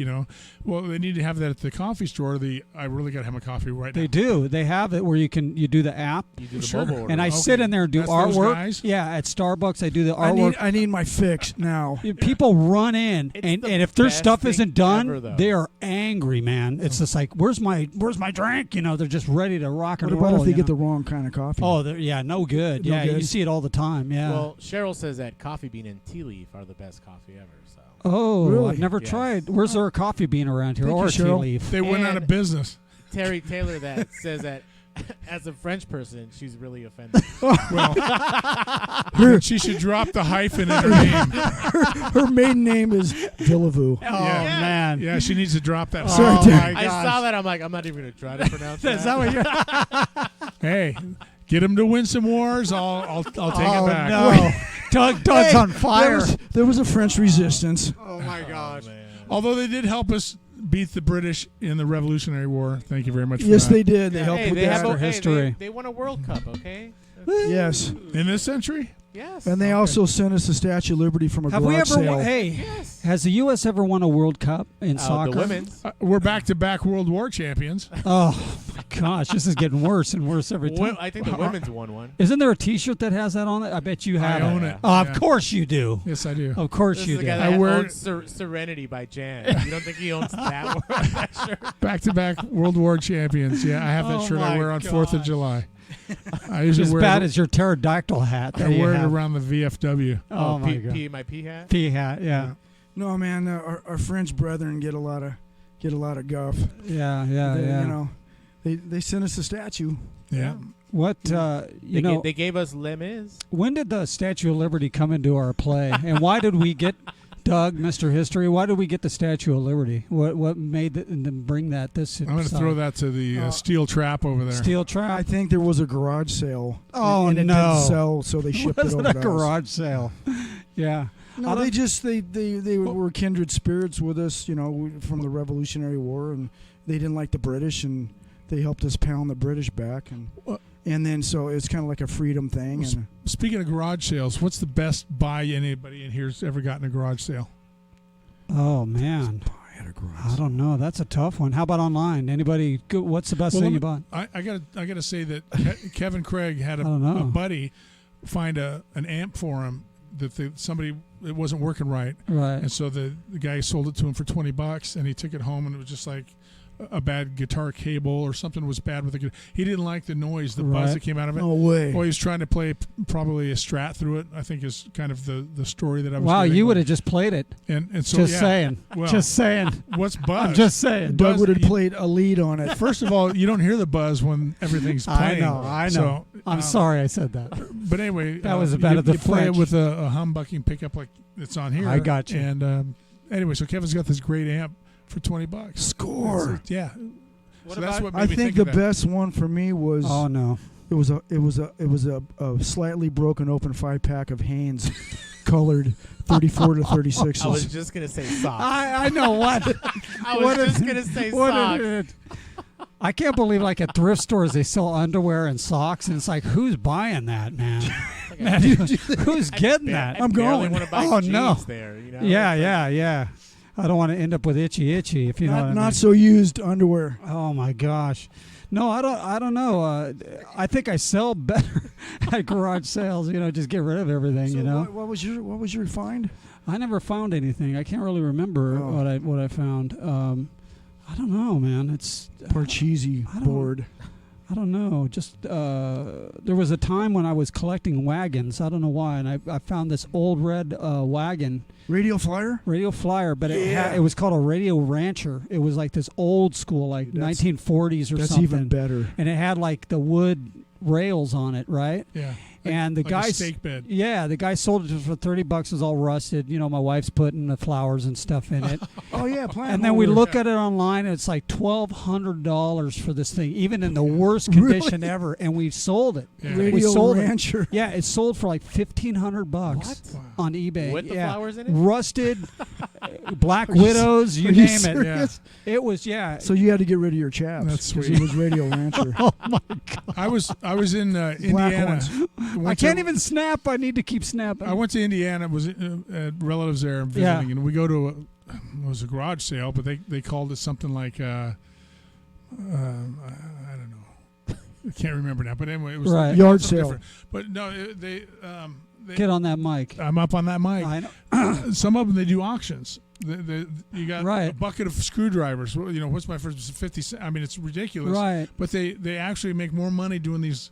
S3: Well, they need to have that at the coffee store. I really got to have my coffee right now.
S2: They do. They have it where you do the app.
S1: You do the
S3: Sure.
S1: mobile order.
S2: And I
S3: Okay.
S2: sit in there and do
S3: That's those
S2: artwork.
S3: guys?
S2: Yeah, at Starbucks I do the
S4: I
S2: artwork.
S4: need my fix now.
S2: People run in,
S1: It's
S2: and
S1: the
S2: if their
S1: best
S2: stuff
S1: thing
S2: isn't done,
S1: ever, though.
S2: they are angry, man. It's just like, where's my drink? They're just ready to rock and
S4: What
S2: roll.
S4: about if they
S2: you
S4: get
S2: know?
S4: the wrong kind of coffee?
S2: Oh, yeah, no good.
S4: No
S2: Yeah,
S4: good.
S2: you see it all the time. Yeah.
S1: Well, Cheryl says that coffee bean and tea leaf are the best coffee ever. So
S2: oh,
S4: Really?
S2: I've never
S1: Yes.
S2: tried. Where's there a coffee bean around here
S4: Thank
S2: or
S4: you,
S2: a tea
S4: Cheryl.
S2: leaf?
S3: They went out of
S1: And-
S3: business.
S1: Terry Taylor that says that As a French person, she's really offended.
S3: Well, she should drop the hyphen in her name.
S4: Her maiden name is Dillevue.
S2: Oh man.
S3: Yeah, she needs to drop that.
S4: Sorry,
S2: Oh
S4: Dad.
S2: my
S1: I
S2: gosh.
S1: saw that. I'm like, I'm not even gonna try to pronounce that.
S2: Is that what you're?
S3: Hey, get him to win some wars. I'll take
S2: Oh
S3: it back.
S2: no. Doug's
S4: Hey,
S2: on fire.
S4: There was a French resistance.
S2: Oh my gosh.
S1: Oh, man.
S3: Although they did help us beat the British in the Revolutionary War. Thank you very much for
S4: Yes,
S3: that.
S4: they did. They helped
S1: Hey,
S4: with
S1: they have
S4: that.
S1: a, hey,
S2: history.
S1: they won a World Cup, okay?
S4: Yes.
S3: In this century?
S1: Yes.
S4: And they also sent us the Statue of Liberty from a
S2: Have we
S4: garage
S2: ever?
S4: sale.
S2: Hey,
S1: Yes.
S2: has the U.S. ever won a World Cup in soccer?
S1: The women's.
S3: We're back-to-back World War champions.
S2: Oh my gosh, this is getting worse and worse every time.
S1: I think the women's won one.
S2: Isn't there a T-shirt that has that on it? I bet you have
S3: I own
S2: it.
S3: it.
S2: Oh, of
S3: Yeah.
S2: course you do.
S3: Yes, I do.
S2: Of course
S1: This
S2: you
S1: is the
S2: do.
S1: guy
S3: I
S1: that
S3: wear-
S1: owns Serenity by Jan. You don't think he owns that shirt?
S3: Back-to-back World War champions. Yeah, I have that
S2: Oh
S3: shirt I
S2: my
S3: wear on 4th of
S2: gosh.
S3: July. I usually
S2: As
S3: wear
S2: bad
S3: it,
S2: as your pterodactyl hat.
S3: I
S2: that you
S3: wear it
S2: have.
S3: around the VFW.
S2: Oh my god.
S1: my P hat.
S2: P hat. Yeah.
S4: No, man, our French brethren get a lot of guff.
S2: Yeah.
S4: They,
S2: Yeah.
S4: You know, they sent us a statue.
S3: Yeah.
S2: What you know?
S1: They gave us Les Mis.
S2: When did the Statue of Liberty come into our play, and why did we get Doug, Mr. History? Why did we get the Statue of Liberty? What made them bring that? This
S3: I'm going to throw that to the steel trap over there.
S2: steel
S4: I
S2: trap.
S4: think there was a garage sale.
S2: Oh,
S4: and it
S2: no.
S4: didn't sell, so they shipped
S2: Was
S4: it
S2: it
S4: over
S2: a
S4: to us.
S2: garage sale? Yeah.
S4: No, they were kindred spirits with us, you know, from the Revolutionary War, and they didn't like the British, and they helped us pound the British back, and then so it's kind of like a freedom thing. And
S3: Speaking of garage sales, what's the best buy anybody in here's ever gotten a garage sale?
S2: Oh man.
S4: I had a garage.
S2: I don't know. That's a tough one. How about online? Anybody? What's the best
S3: Well,
S2: thing
S3: let
S2: you bought?
S3: I gotta say that Kevin Craig had
S2: I don't know.
S3: a buddy find an amp for him that somebody it wasn't working right,
S2: Right.
S3: and so the guy sold it to him for $20, and he took it home, and it was just like a bad guitar cable or something was bad with the guitar. He didn't like the noise, the buzz
S2: Right.
S3: that came out of it.
S4: No way.
S3: Well, he was trying to play probably a Strat through it. I think is kind of the story that I was.
S2: Wow,
S3: getting.
S2: you would have just played it.
S3: And so
S2: Just
S3: yeah.
S2: saying.
S3: Well,
S2: Just saying.
S3: What's buzz?
S2: I'm just saying.
S4: Doug
S3: buzz-
S4: would have
S3: you-
S4: played a lead on it.
S3: First of all, you don't hear the buzz when everything's
S2: I
S3: playing.
S2: know. I know.
S3: So,
S2: I'm sorry I said that.
S3: But anyway,
S2: That was about
S3: you,
S2: the
S3: you play
S2: French.
S3: it with a humbucking pickup like it's on here.
S2: I got you.
S3: And anyway, so Kevin's got this great amp for $20.
S4: Score.
S3: That's it, yeah.
S1: What
S3: So that's
S1: about?
S3: what made
S4: I
S3: me
S4: think
S3: of
S4: the
S3: that.
S4: best one for me was
S2: Oh no.
S4: it was a slightly broken open 5-pack of Hanes, colored 34 to 36.
S1: I was just gonna say socks.
S2: I know what.
S1: I was
S2: what
S1: just
S2: is-
S1: gonna say
S2: what
S1: socks.
S2: is it? I can't believe like at thrift stores they sell underwear and socks, and it's like, who's buying that, man? Man, who's getting that?
S4: I'm going.
S1: Want to buy
S2: Oh,
S1: jeans
S2: no.
S1: there, you know?
S2: Yeah,
S1: It's like-
S2: yeah. I don't want to end up with itchy, if you know what I mean.
S4: not so used underwear.
S2: Oh my gosh. No, I don't know. I think I sell better at garage sales. You know, just get rid of everything.
S4: So
S2: you know,
S4: what was your find?
S2: I never found anything. I can't really remember
S4: Oh.
S2: what I found. I don't know, man. It's
S4: Parcheesi
S2: I don't-
S4: board.
S2: I don't know. Just there was a time when I was collecting wagons. I don't know why, and I found this old red wagon.
S4: Radio Flyer.
S2: Radio Flyer, but
S4: Yeah.
S2: it was called a Radio Rancher. It was like this old school, like
S4: That's-
S2: 1940s or
S4: That's
S2: something.
S4: even better.
S2: And it had like the wood rails on it, right?
S3: Yeah.
S2: And the
S3: like
S2: guy,
S3: a steak bed.
S2: yeah, the guy sold it for $30. It was all rusted. You know, my wife's putting the flowers and stuff in it.
S4: Oh yeah, plant
S2: And then we
S4: holder.
S2: look at it online, and it's like $1,200 for this thing, even in the worst condition ever. And we sold it.
S3: Yeah.
S2: We
S4: Radio
S2: sold it.
S4: Rancher.
S2: Yeah, it sold for like $1,500
S1: What?
S2: on eBay.
S1: With the
S2: yeah.
S1: flowers in it?
S2: Rusted, Black
S4: Are you
S2: Widows, you
S4: Are you
S2: name it.
S4: serious?
S2: It was, yeah.
S4: So you had to get rid of your chaps.
S3: That's
S4: 'cause
S3: sweet.
S4: It was Radio Rancher.
S2: Oh my God!
S3: I was in
S4: Black
S3: Indiana.
S4: ones.
S2: I
S3: Went
S2: can't
S3: to-
S2: even snap. I need to keep snapping.
S3: I went to Indiana. Was at relatives there visiting, and we go to it was a garage sale, but they called it something like I don't know. I can't remember now. But anyway, it was
S2: Right.
S4: Yard
S3: something
S4: sale.
S3: different. But no, they
S2: Get on that mic.
S3: I'm up on that mic.
S2: I know.
S3: Some of them they do auctions. You got
S2: Right.
S3: a bucket of screwdrivers. Well, you know, what's my first 50 cents? I mean, it's ridiculous.
S2: Right.
S3: But they actually make more money doing these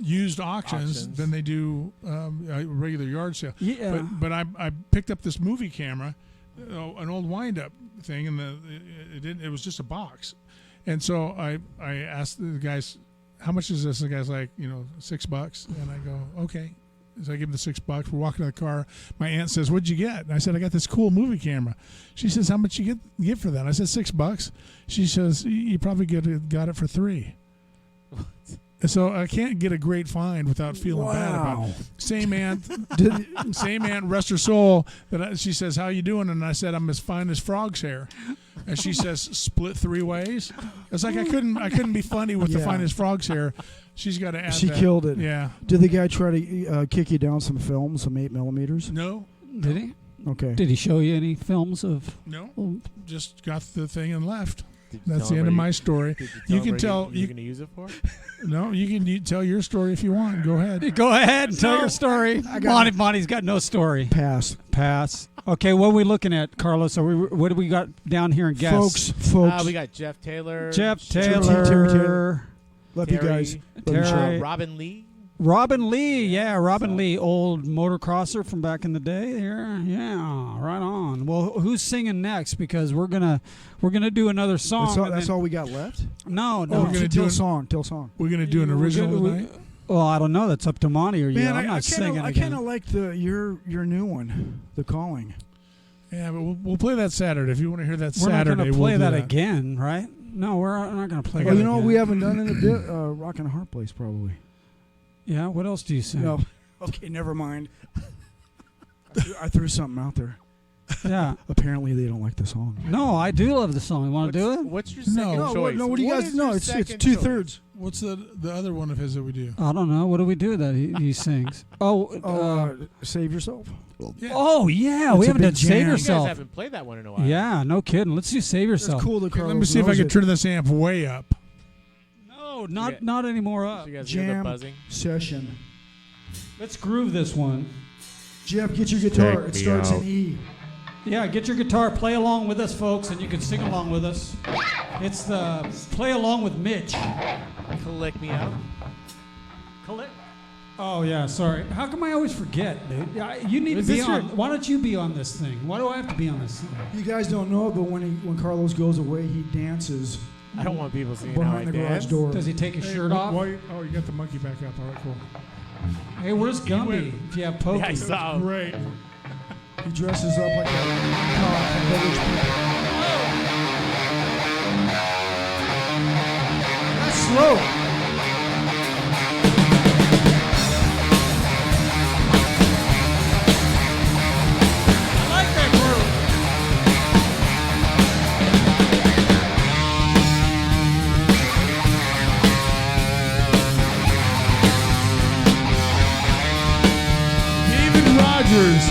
S3: used auctions than they do a regular yard sale.
S2: Yeah.
S3: But I picked up this movie camera, an old wind-up thing, and it was just a box. And so I asked the guys, how much is this? And the guy's like, $6. And I go, okay. So I give him the $6. We're walking to the car. My aunt says, what'd you get? And I said, I got this cool movie camera. She says, how much you get for that? I said, $6. She says, you probably got it for $3. So I can't get a great find without feeling bad about it. Same aunt, rest her soul. She says, "How you doing?" And I said, "I'm as fine as frog's hair." And she says, "Split 3 ways." It's like I couldn't be funny with the fine as frog's hair. She's got to add.
S4: She
S3: that.
S4: killed it.
S3: Yeah.
S4: Did the guy try to kick you down some film, some 8mm?
S3: No.
S2: Did he?
S4: Okay.
S2: Did he show you any films of?
S3: No. Just got the thing and left.
S1: Did you
S3: That's
S1: tell
S3: the
S1: him
S3: end of
S1: where
S3: my story. You can tell.
S1: You're going to use it for?
S3: No, you can tell your story if you want. Go ahead.
S2: Go ahead and tell your story. Monty's got no story.
S4: Pass.
S2: Okay, what are we looking at, Carlos? What do we got down here in guests?
S4: Folks.
S1: We got Jeff Taylor.
S2: Taylor.
S4: Love you guys.
S2: Terry.
S1: Robin Lee.
S2: Robin Lee, old motocrosser from back in the day. Yeah, right on. Well, who's singing next? Because we're gonna do another song.
S4: That's all we got left.
S2: No.
S3: we're gonna do
S4: till song.
S3: We're gonna do an original tonight.
S2: Well, I don't know. That's up to Monty or you.
S4: Man,
S2: I'm not singing again.
S4: I kind of like your new one, The Calling.
S3: Yeah, but we'll play that Saturday. If you want to hear that
S2: We're
S3: Saturday,
S2: not going to play
S3: we'll
S2: that
S3: do
S2: again, right? No, we're not going to play
S4: Well,
S2: that
S4: you know
S2: again.
S4: what we haven't done in a bit? Rock and a Heart Place, probably.
S2: Yeah, what else do you sing?
S4: No. Okay, never mind. I threw something out there.
S2: Yeah.
S4: Apparently, they don't like the song.
S2: No, I do love the song. You want to do it?
S1: What's your second choice?
S4: No, what do you guys? No, it's 2/3.
S3: What's the other one of his that we do?
S2: I don't know. What do we do that he sings?
S4: Save Yourself.
S3: Yeah.
S2: Oh, yeah.
S4: It's
S2: We
S4: a
S2: haven't done
S4: big
S2: Save
S4: jam.
S1: You guys
S2: Yourself.
S1: haven't played that one in a while.
S2: Yeah, no kidding. Let's do Save
S4: It's
S2: Yourself.
S4: cool that
S3: Okay,
S4: Carlos
S3: let me see if I
S4: knows
S3: can
S4: it.
S3: turn this amp way up.
S2: No, not anymore up.
S1: You guys hear the
S4: Jam
S1: buzzing?
S4: session.
S2: Let's groove this one.
S4: Jeff, get your guitar.
S1: Take
S4: It
S1: me
S4: starts
S1: out.
S4: in E.
S2: Yeah, get your guitar, play along with us, folks, and you can sing along with us. It's the Play Along with Mitch.
S1: Collect me out.
S2: Oh, yeah, sorry. How come I always forget, dude? You need
S1: Is
S2: to be
S1: this
S2: on.
S1: your-
S2: Why don't you be on this thing? Why do I have to be on this thing?
S4: You guys don't know it, but when Carlos goes away, he dances
S1: I don't want people seeing how I
S4: behind the garage
S1: dance.
S4: door.
S2: Does he take his shirt
S3: Hey,
S2: off?
S3: you got the monkey back up. All right, cool.
S2: Hey, where's Gumby?
S3: went-
S2: If you have Pokey.
S1: Yeah, I saw him.
S3: Great.
S4: He dresses up like a cop from Village People. That's slow.
S2: I like that groove.
S3: David Rogers.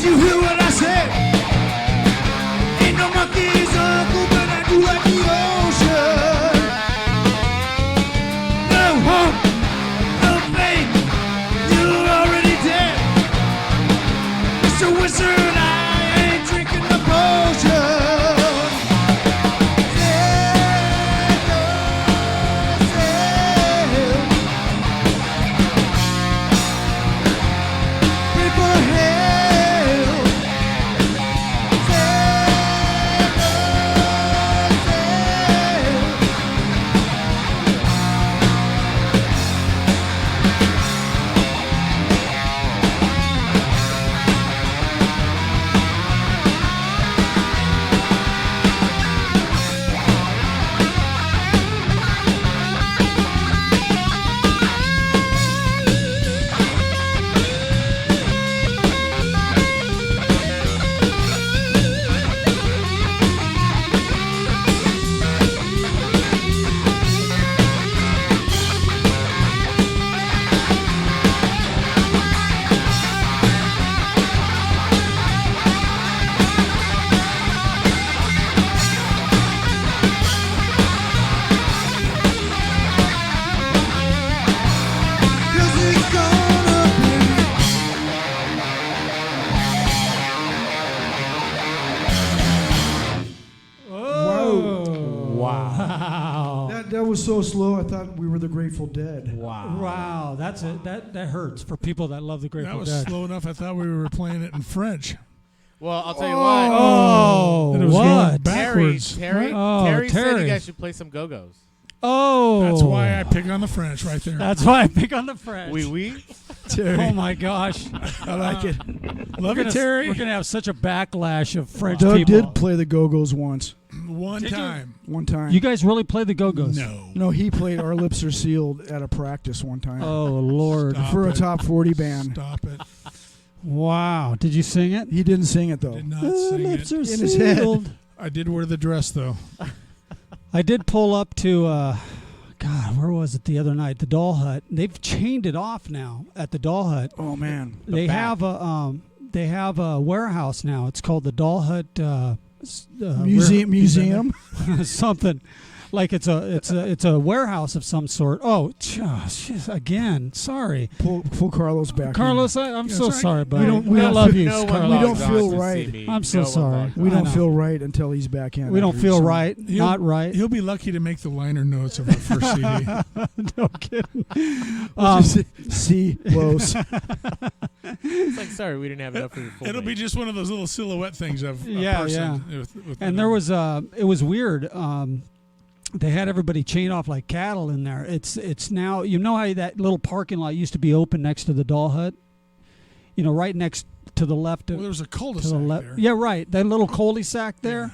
S4: Did you hear what I said? Ain't no monkey's uncle, but I do like the ocean. No hope, no faith, you're already dead. Mr. Wizard, I ain't drinking the potion. People hail. That was so slow. I thought we were the Grateful Dead.
S2: Wow, that's it. That hurts for people that love the Grateful
S3: That was
S2: Dead.
S3: slow enough. I thought we were playing it in French.
S1: Well, I'll tell you what.
S2: Oh,
S3: And it was going
S2: what?
S3: backwards.
S1: Terry
S2: Oh,
S1: said
S2: Terry.
S1: you guys should play some Go-Go's.
S2: Oh,
S3: That's why I pick on the French right there.
S2: That's why I pick on the French.
S1: Oui.
S4: Terry,
S2: Oh my gosh,
S4: I like it.
S3: Love it, Terry.
S2: We're gonna have such a backlash of French
S4: Doug
S2: people.
S4: did play the Go-Go's once.
S3: One
S2: Did you?
S3: time.
S4: One time.
S2: You guys really play the Go-Go's?
S3: No.
S4: No, he played Our Lips Are Sealed at a practice one time.
S2: Oh Lord!
S3: Stop
S4: for a
S3: it.
S4: top 40 band.
S3: Stop it.
S2: Wow! Did you sing it?
S4: He didn't sing it though.
S3: Did not sing
S2: Lips
S3: it.
S2: are
S4: In his head.
S2: sealed.
S3: I did wear the dress though.
S2: I did pull up to, God, where was it the other night? The Doll Hut. They've chained it off now at the Doll Hut.
S4: Oh man.
S2: They
S1: back.
S2: have a warehouse now. It's called the Doll Hut
S4: Museum.
S2: something. Like it's a warehouse of some sort. Oh, again, sorry,
S4: Pull Carlos back.
S2: Carlos. I'm
S3: Yeah,
S2: so
S3: sorry.
S2: sorry, buddy.
S4: we
S2: I
S4: don't
S2: love
S4: feel-
S2: you,
S1: No one
S2: Carlos.
S4: we don't
S1: logs on
S4: feel
S1: to
S4: right.
S1: see me.
S2: I'm so
S1: No one
S2: sorry.
S1: logs
S4: We
S1: on.
S4: don't
S2: I know.
S4: feel right until he's back in.
S2: We don't
S4: after
S2: feel
S4: some-
S2: right.
S3: He'll-
S2: Not right.
S3: He'll be lucky to make the liner notes of our first CD.
S2: No kidding.
S4: See, Los.
S1: It's like, sorry, we didn't have enough for your full
S3: It'll be
S1: name.
S3: just one of those little silhouette things of a
S2: Yeah,
S3: person.
S2: yeah.
S3: With
S2: And there was it was weird. They had everybody chained off like cattle in there. It's now, you know how that little parking lot used to be open next to the Doll Hut, you know, right next to the left of
S3: Well, there was a
S2: to the
S3: cul-de-sac
S2: left.
S3: there.
S2: Yeah, right. That little cul-de-sac there.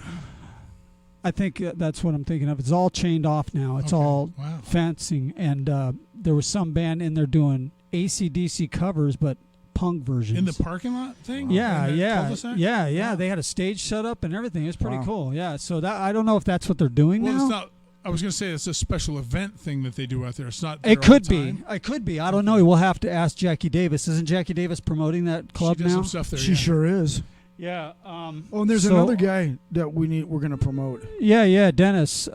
S2: I think that's what I'm thinking of. It's all chained off now. It's
S3: Okay.
S2: all
S3: Wow.
S2: fencing, and there was some band in there doing AC/DC covers, but punk versions.
S3: In the parking lot thing?
S2: Yeah,
S3: In that
S2: yeah,
S3: cul-de-sac?
S2: yeah.
S3: Wow.
S2: They had a stage set up and everything. It was pretty
S4: Wow.
S2: cool. Yeah. So that, I don't know if that's what they're doing
S3: Well,
S2: now.
S3: it's not. I was going to say it's a special event thing that they do out there. It's not. there
S2: It
S3: all
S2: could
S3: the
S2: be.
S3: time.
S2: I could be. I don't know. We'll have to ask Jackie Davis. Isn't Jackie Davis promoting that club
S3: she does
S2: now?
S3: some stuff there.
S4: She
S3: yeah.
S4: sure is.
S2: Yeah.
S4: Oh, and there's
S2: So-
S4: another guy that we're going to promote.
S2: Yeah. Dennis.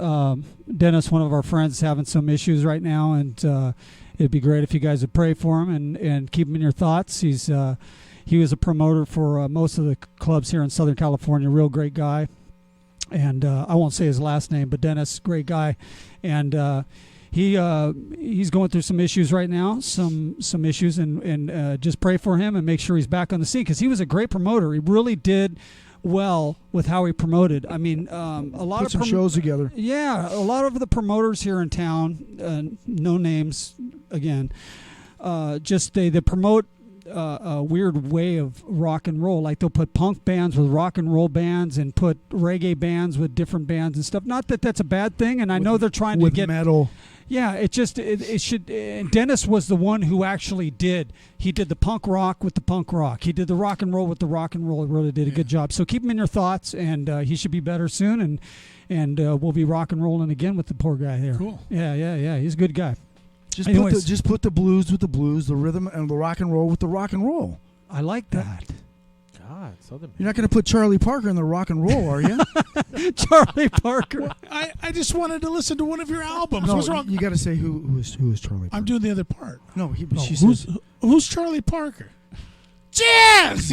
S2: Dennis, one of our friends, is having some issues right now, and it'd be great if you guys would pray for him and keep him in your thoughts. He was a promoter for most of the clubs here in Southern California. Real great guy. And I won't say his last name, but Dennis, great guy, and he's going through some issues right now, some issues, and just pray for him and make sure he's back on the scene, because he was a great promoter. He really did well with how he promoted. I mean, a lot
S4: Put
S2: of
S4: some shows together.
S2: Yeah, a lot of the promoters here in town, no names again, just they promote a weird way of rock and roll. Like they'll put punk bands with rock and roll bands and put reggae bands with different bands and stuff. Not that that's a bad thing, and I know they're trying to
S4: With
S2: get
S4: metal.
S2: yeah, it should. And Dennis was the one who actually did. He did the punk rock with the punk rock. He did the rock and roll with the rock and roll. He really did a good job. So keep him in your thoughts, and he should be better soon. And we'll be rock and rolling again with the poor guy there.
S3: Cool.
S2: Yeah. He's a good guy.
S4: Just put the blues with the blues, the rhythm and the rock and roll with the rock and roll.
S2: I like that.
S1: God, Southern.
S4: You're not going to put Charlie Parker in the rock and roll, are you?
S2: Charlie Parker.
S3: I just wanted to listen to one of your albums.
S4: No,
S3: What's wrong?
S4: you got to say who is Charlie Parker.
S3: I'm doing the other part.
S4: No, she
S3: Who's,
S4: says
S3: who's Charlie Parker?
S4: jazz.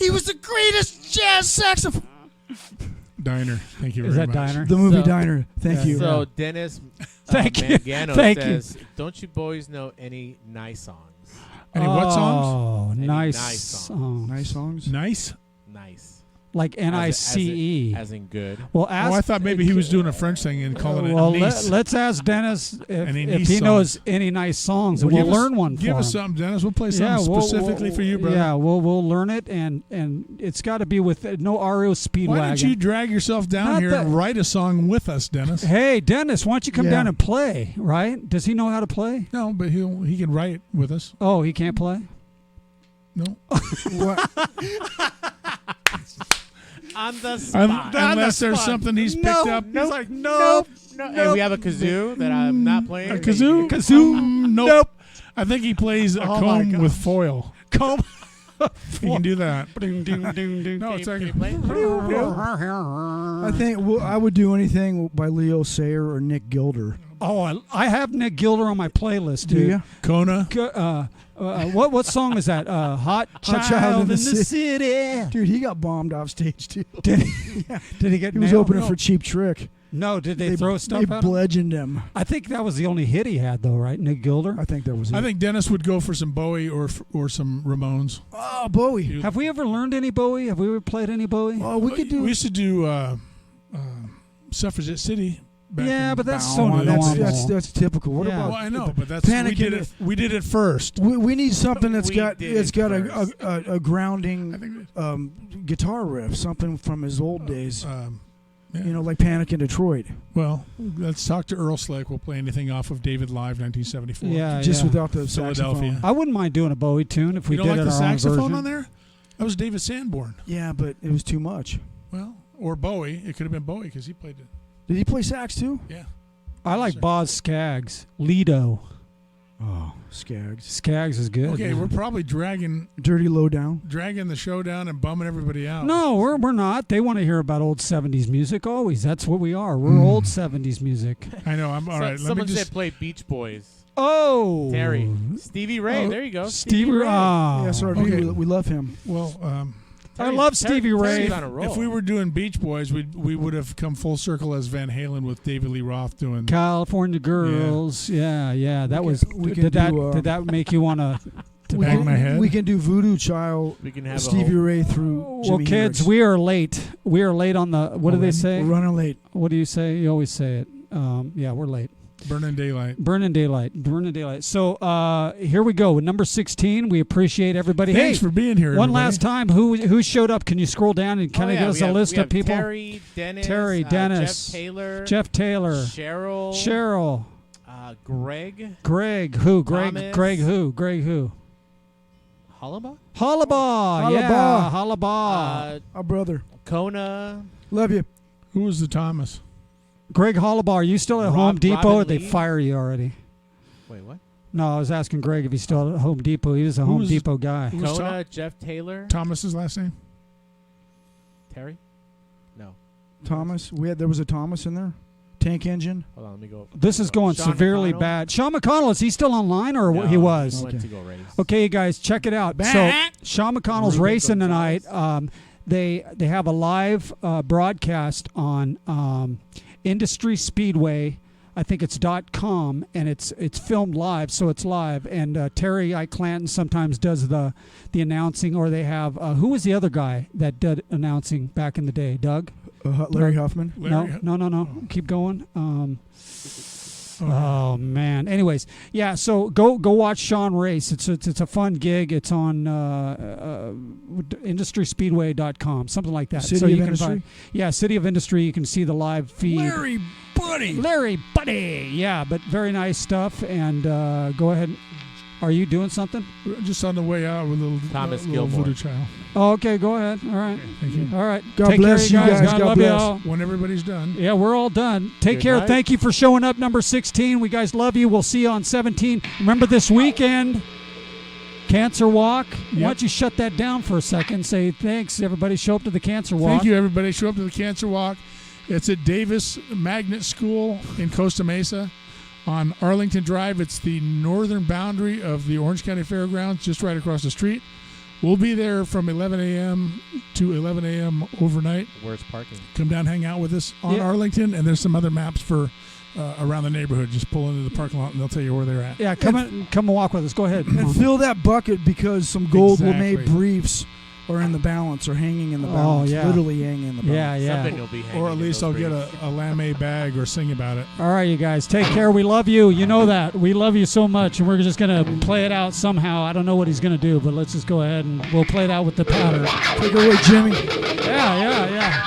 S4: He was the greatest jazz saxophone.
S3: Diner. Thank you very
S2: Is that
S3: much.
S2: Diner?
S4: The movie
S1: So-
S4: Diner. Thank you.
S1: So Dennis
S2: Thank you.
S1: Mangano
S2: Thank you.
S1: says, "Don't you boys know any nice songs?
S3: Any what songs?
S2: Oh,
S1: Any
S2: nice,
S1: nice
S2: songs.
S4: Nice songs.
S3: Nice.
S1: Nice,
S2: Like N-I-C-E.
S1: as in good.
S2: Well,
S3: Oh,
S2: ask.
S3: I thought maybe he was doing a French thing and calling it
S2: well,
S3: nice.
S2: let's ask Dennis
S3: Any
S2: if
S3: nice
S2: he knows
S3: songs.
S2: any nice songs, and
S3: Well,
S2: we'll
S3: give us-
S2: learn one for
S3: Give us
S2: him.
S3: something, Dennis. We'll play something specifically for you, brother.
S2: Yeah, we'll learn it, and it's got to be with no REO Speedwagon.
S3: Why don't you drag yourself down
S2: Not
S3: here
S2: that-
S3: and write a song with us, Dennis?
S2: Hey, Dennis, why don't you come
S4: Yeah.
S2: down and play? Right? Does he know how to play?
S3: No, but he can write with us.
S2: Oh, he can't play.
S3: No,
S4: What?
S1: On the spot.
S3: unless there's something he's picked up.
S2: He's like, nope.
S1: No, and we have a kazoo that I'm not playing.
S3: A kazoo?
S2: Kazoo?
S3: Nope. I think he plays a
S2: Oh, my
S3: comb
S2: gosh.
S3: with foil.
S2: Comb.
S3: He can do that.
S2: Ding, ding, ding, ding.
S3: No,
S1: Can
S3: it's
S1: you-
S3: like
S1: can you play?
S4: I think I would do anything by Leo Sayer or Nick Gilder.
S2: Oh, I have Nick Gilder on my playlist,
S4: Do
S2: dude.
S4: you?
S3: Kona.
S2: What song is that? Hot Child in the City.
S4: Dude, he got bombed off stage too.
S2: Did he get
S4: He was
S2: nailed?
S4: opening
S2: No.
S4: for Cheap Trick.
S2: No, did they throw stuff
S4: They
S2: at him?
S4: bludgeoned him.
S2: I think that was the only hit he had, though, right? Nick Gilder.
S4: I think that was it.
S3: I think Dennis would go for some Bowie or some Ramones.
S4: Oh, Bowie.
S2: Have we ever learned any Bowie? Have we ever played any Bowie?
S4: Oh, we could do.
S3: We used to do Suffragette City. Back
S2: Yeah,
S3: in-
S2: but that's
S4: Oh,
S2: so normal.
S4: that's typical. What
S2: Yeah.
S3: Well,
S4: about?
S3: I know, but that's
S4: Panic
S3: we
S4: in
S3: did
S4: the-
S3: it. We did it first.
S4: We need something that's
S1: We
S4: got
S1: did
S4: it's
S1: it
S4: got
S1: first.
S4: a grounding
S3: I think.
S4: guitar riff, something from his old days.
S3: Yeah.
S4: You know, like Panic in Detroit,
S3: Well, let's talk to Earl Slick. We'll play anything off of David Live 1974.
S2: Yeah,
S4: just
S2: yeah.
S4: without the
S3: Philadelphia.
S4: saxophone.
S2: I wouldn't mind doing a Bowie tune if we
S3: You don't
S2: did
S3: like
S2: it
S3: the
S2: our own
S3: saxophone
S2: version.
S3: on there? That was David Sanborn.
S4: Yeah, but it was too much.
S3: Well, or Bowie. It could have been Bowie because he played it.
S4: Did he play sax too?
S3: Yeah.
S2: I like
S3: Sure.
S2: Boz Scaggs. Lido.
S4: Oh, Skaggs.
S2: Skaggs is good.
S3: Okay, we're probably dragging
S4: Dirty Lowdown.
S3: the show down and bumming everybody out.
S2: No, we're not. They want to hear about old 70s music always. That's what we are. We're old 70s music.
S3: I know. I'm all right. Let me
S1: Someone
S3: just.
S1: said play Beach Boys.
S2: Oh.
S1: Terry. Stevie Ray.
S2: Oh,
S1: There you go.
S2: Stevie Ray.
S4: Yeah, sorry,
S3: Okay.
S4: we love him.
S3: Well,
S2: I love Stevie Ray.
S1: Terry's on a roll.
S3: if we were doing Beach Boys, we would have come full circle as Van Halen with David Lee Roth doing.
S2: California Girls. Yeah. That was.
S4: we can
S2: Did that
S4: do,
S2: did that make you want to
S3: Bang my head.
S4: We can do Voodoo Child,
S1: We can have
S4: Stevie
S1: a
S4: Ray through
S2: Well,
S4: Jimi
S2: kids,
S4: Hendrix.
S2: we are late. We are late on the. What do they say?
S4: We're running late.
S2: What do you say? You always say it. Yeah, we're late.
S3: Burning Daylight.
S2: Burning daylight. So here we go with number 16. We appreciate everybody.
S3: Thanks
S2: hey,
S3: for being here.
S2: one
S3: everybody.
S2: last time. Who showed up? Can you scroll down and kind of give us a list of people?
S1: Terry, Dennis,
S2: Dennis,
S1: Jeff Taylor,
S2: Cheryl,
S1: Cheryl, Greg,
S2: Greg. Who?
S1: Thomas.
S2: Greg who?
S1: Hollabaugh,
S2: Hollabaugh. Yeah, Hollabaugh.
S4: Our brother.
S1: Kona,
S4: Love you.
S3: Who was the Thomas?
S2: Greg Hollabaugh. Are you still at Home Depot?
S1: Robin
S2: Or they
S1: Lee.
S2: fire you already?
S1: Wait, what?
S2: No, I was asking Greg if he's still at Home Depot. He was a Home
S3: Who's-
S2: Depot guy.
S3: Who's
S1: Kona, Jeff Taylor,
S3: Thomas's last name?
S1: Terry. No,
S4: Thomas. There was a Thomas in there. Tank Engine.
S1: hold on. Let me go.
S2: This is going
S1: Sean
S2: severely
S1: McConnell?
S2: bad. Sean McConnell, is he still online or
S1: No,
S2: he was?
S1: Went
S4: Okay.
S1: to go race.
S2: Okay, you guys, check it out. So Sean McConnell's
S1: Ruben
S2: racing tonight.
S1: Gonzalez.
S2: They have a live broadcast on Industry Speedway. I think it's .com, and it's filmed live, so it's live. And Terry I. Clanton sometimes does the announcing, or they have who was the other guy that did announcing back in the day? Doug?
S4: Larry Huffman.
S3: Larry-
S2: No. Keep going.
S3: Oh.
S2: Oh man. Anyways, yeah. So go watch Sean race. It's a fun gig. It's on industryspeedway.com, something like that.
S4: City
S2: so
S4: of
S2: you
S4: Industry?
S2: can find, yeah, City of Industry. You can see the live feed.
S3: Larry
S2: Buddy. Yeah, but very nice stuff. And go ahead. Are you doing something?
S3: Just on the way out with a little
S1: Thomas
S3: little
S1: Gilmore.
S3: Voodoo Child.
S2: Oh, okay. Go ahead. All right.
S3: Thank you.
S2: All right.
S4: God
S2: Take
S4: bless
S2: care,
S4: you guys.
S2: God
S4: God
S2: love
S4: bless.
S2: you all.
S3: When everybody's done.
S2: Yeah, we're all done. Take
S1: Good
S2: care.
S1: night.
S2: Thank you for showing up, number 16. We guys love you. We'll see you on 17. Remember this weekend. Cancer Walk. Why
S3: Yep.
S2: don't you shut that down for a second? Say thanks, everybody. Show up to the Cancer Walk.
S3: Thank you, everybody. Show up to the Cancer Walk. It's at Davis Magnet School in Costa Mesa on Arlington Drive. It's the northern boundary of the Orange County Fairgrounds, just right across the street. We'll be there from 11 a.m. to 11 a.m. overnight.
S1: Where's parking?
S3: Come down, hang out with us on
S2: Yeah.
S3: Arlington, and there's some other maps for around the neighborhood. Just pull into the parking lot, and they'll tell you where they're at.
S2: Yeah, come and walk with us. Go ahead.
S4: And fill that bucket because some gold will made
S3: Exactly.
S4: briefs are in the balance or hanging in the
S2: Oh,
S4: balance.
S2: yeah.
S4: Literally hanging in the balance.
S2: Yeah.
S1: Something you'll be hanging
S3: Or at
S1: in
S3: least
S1: those
S3: I'll get
S1: briefs.
S3: a lame bag or sing about it.
S2: All right, you guys. Take care. We love you. You know that. We love you so much, and we're just going to play it out somehow. I don't know what he's going to do, but let's just go ahead and we'll play it out with the powder.
S4: Take it away, Jimmy.
S2: Yeah.